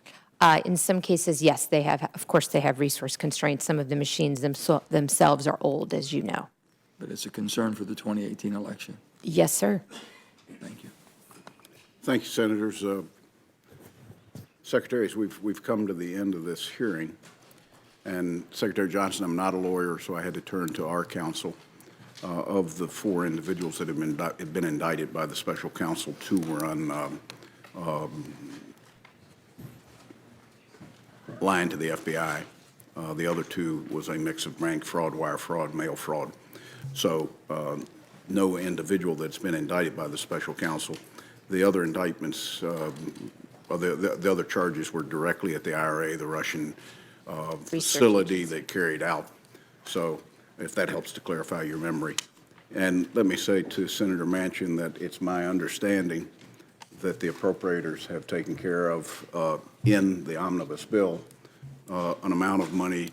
In some cases, yes, they have. Of course, they have resource constraints. Some of the machines themselves are old, as you know. But it's a concern for the 2018 election. Yes, sir. Thank you. Thank you, Senators. Secretaries, we've come to the end of this hearing. And Secretary Johnson, I'm not a lawyer, so I had to turn to our counsel. Of the 4 individuals that have been indicted by the special counsel, 2 were on lying to the FBI. The other 2 was a mix of bank fraud, wire fraud, mail fraud. So no individual that's been indicted by the special counsel. The other indictments, the other charges were directly at the IRA, the Russian facility that carried out. So if that helps to clarify your memory. And let me say to Senator Manchin that it's my understanding that the appropriators have taken care of in the omnibus bill an amount of money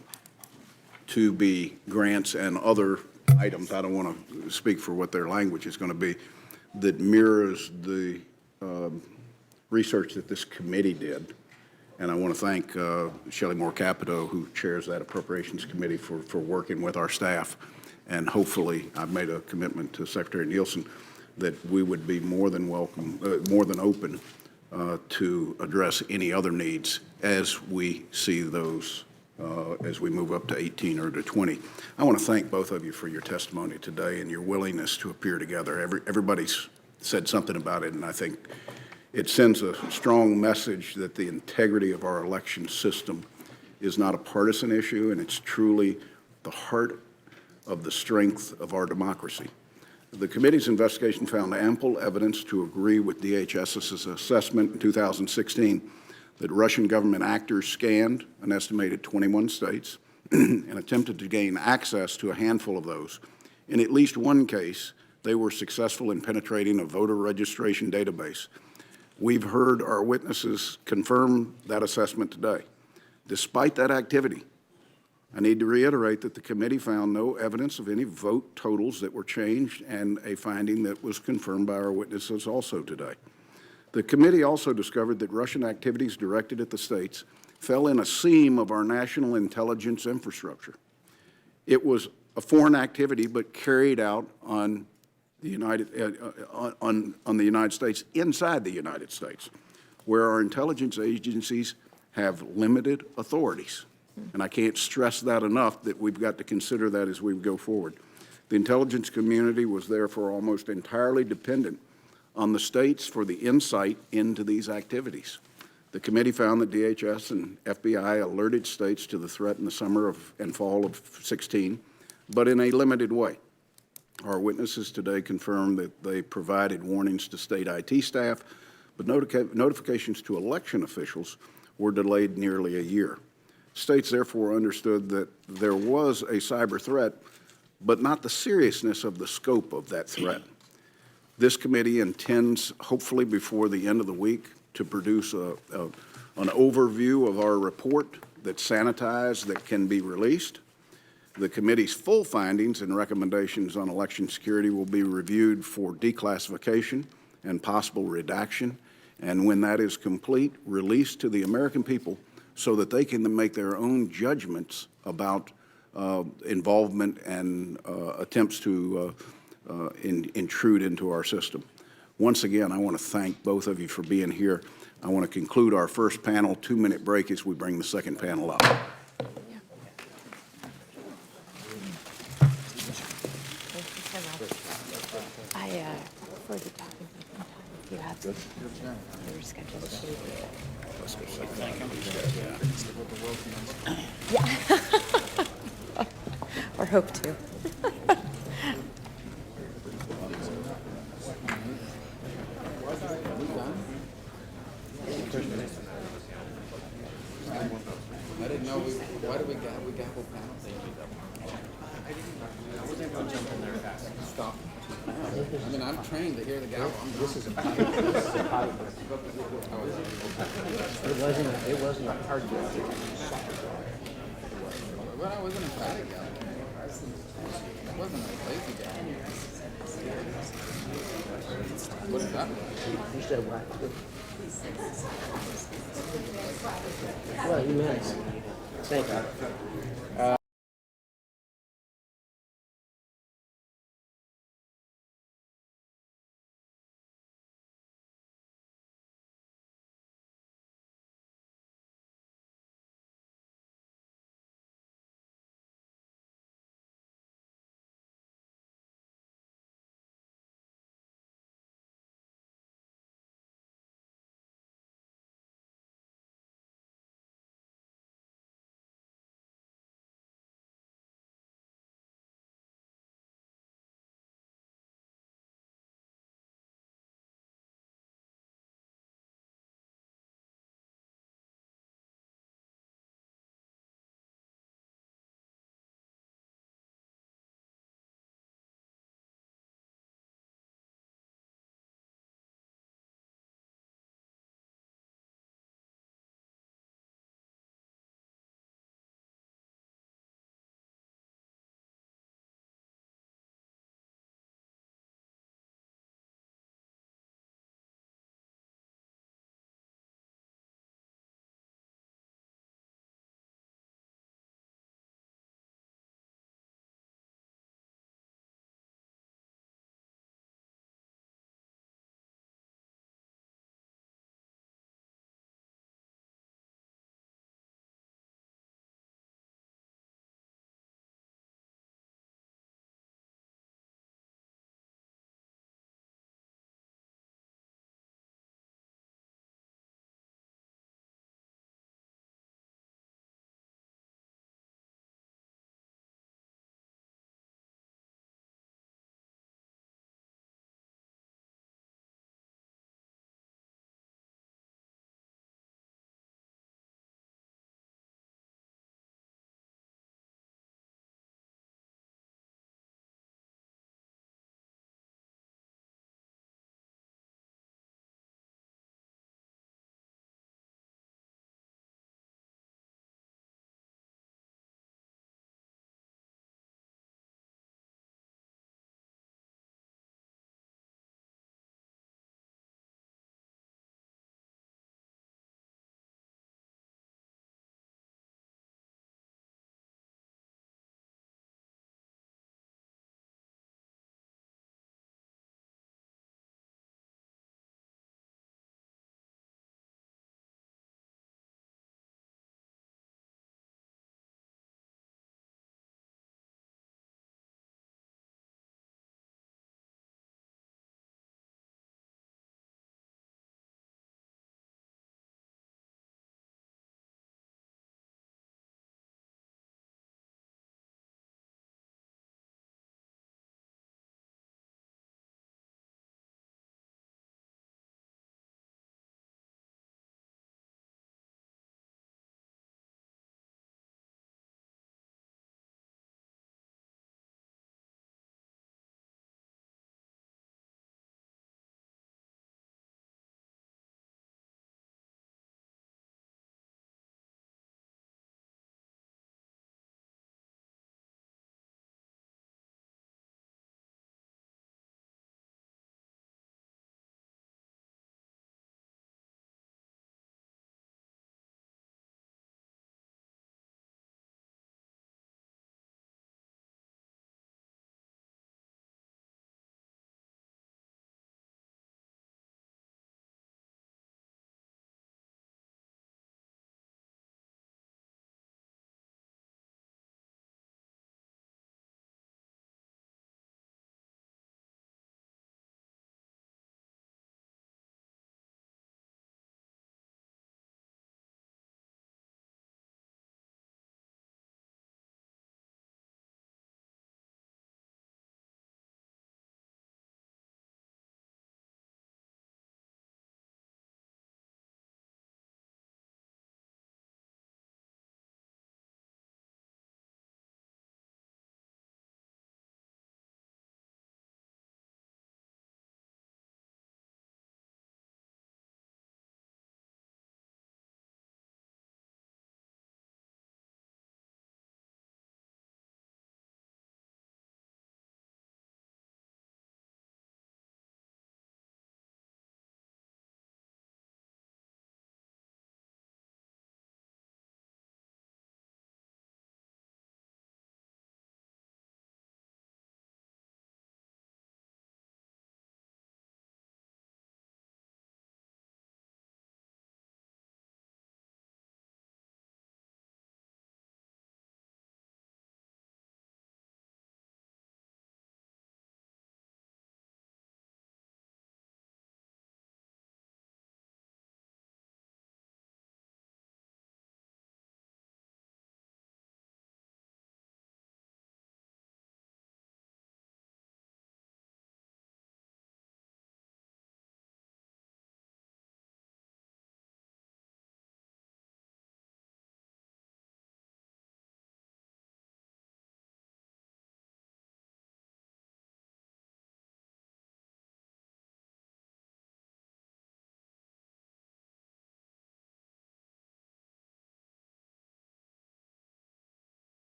to be grants and other items. I don't want to speak for what their language is going to be, that mirrors the research that this committee did. And I want to thank Shelley Moore Capito, who chairs that Appropriations Committee, for working with our staff. And hopefully, I've made a commitment to Secretary Nielsen that we would be more than welcome, more than open to address any other needs as we see those as we move up to 18 or to 20. I want to thank both of you for your testimony today and your willingness to appear together. Everybody's said something about it, and I think it sends a strong message that the integrity of our election system is not a partisan issue, and it's truly the heart of the strength of our democracy. The committee's investigation found ample evidence to agree with DHS's assessment in 2016 that Russian government actors scanned an estimated 21 states and attempted to gain access to a handful of those. In at least one case, they were successful in penetrating a voter registration database. We've heard our witnesses confirm that assessment today. Despite that activity, I need to reiterate that the committee found no evidence of any vote totals that were changed, and a finding that was confirmed by our witnesses also today. The committee also discovered that Russian activities directed at the states fell in a seam of our national intelligence infrastructure. It was a foreign activity, but carried out on the United States, inside the United States, where our intelligence agencies have limited authorities. And I can't stress that enough, that we've got to consider that as we go forward. The intelligence community was therefore almost entirely dependent on the states for the insight into these activities. The committee found that DHS and FBI alerted states to the threat in the summer and fall of 16, but in a limited way. Our witnesses today confirmed that they provided warnings to state IT staff, but notifications to election officials were delayed nearly a year. States therefore understood that there was a cyber threat, but not the seriousness of the scope of that threat. This committee intends, hopefully before the end of the week, to produce an overview of our report that's sanitized, that can be released. The committee's full findings and recommendations on election security will be reviewed for declassification and possible redaction. And when that is complete, released to the American people so that they can make their own judgments about involvement and attempts to intrude into our system. Once again, I want to thank both of you for being here. I want to conclude our first panel, 2-minute break as we bring the second panel up. For the topic, if you have your schedule, yeah. Or hope to. I didn't know why do we gavel panels? I wasn't able to jump in there fast. Stop. I mean, I'm trained to hear the gavel. This is a potty. It wasn't a hard gavel. Well, I wasn't a potty gavel. It wasn't a lazy gavel. What is that? You said what? Well, you meant. Thank you.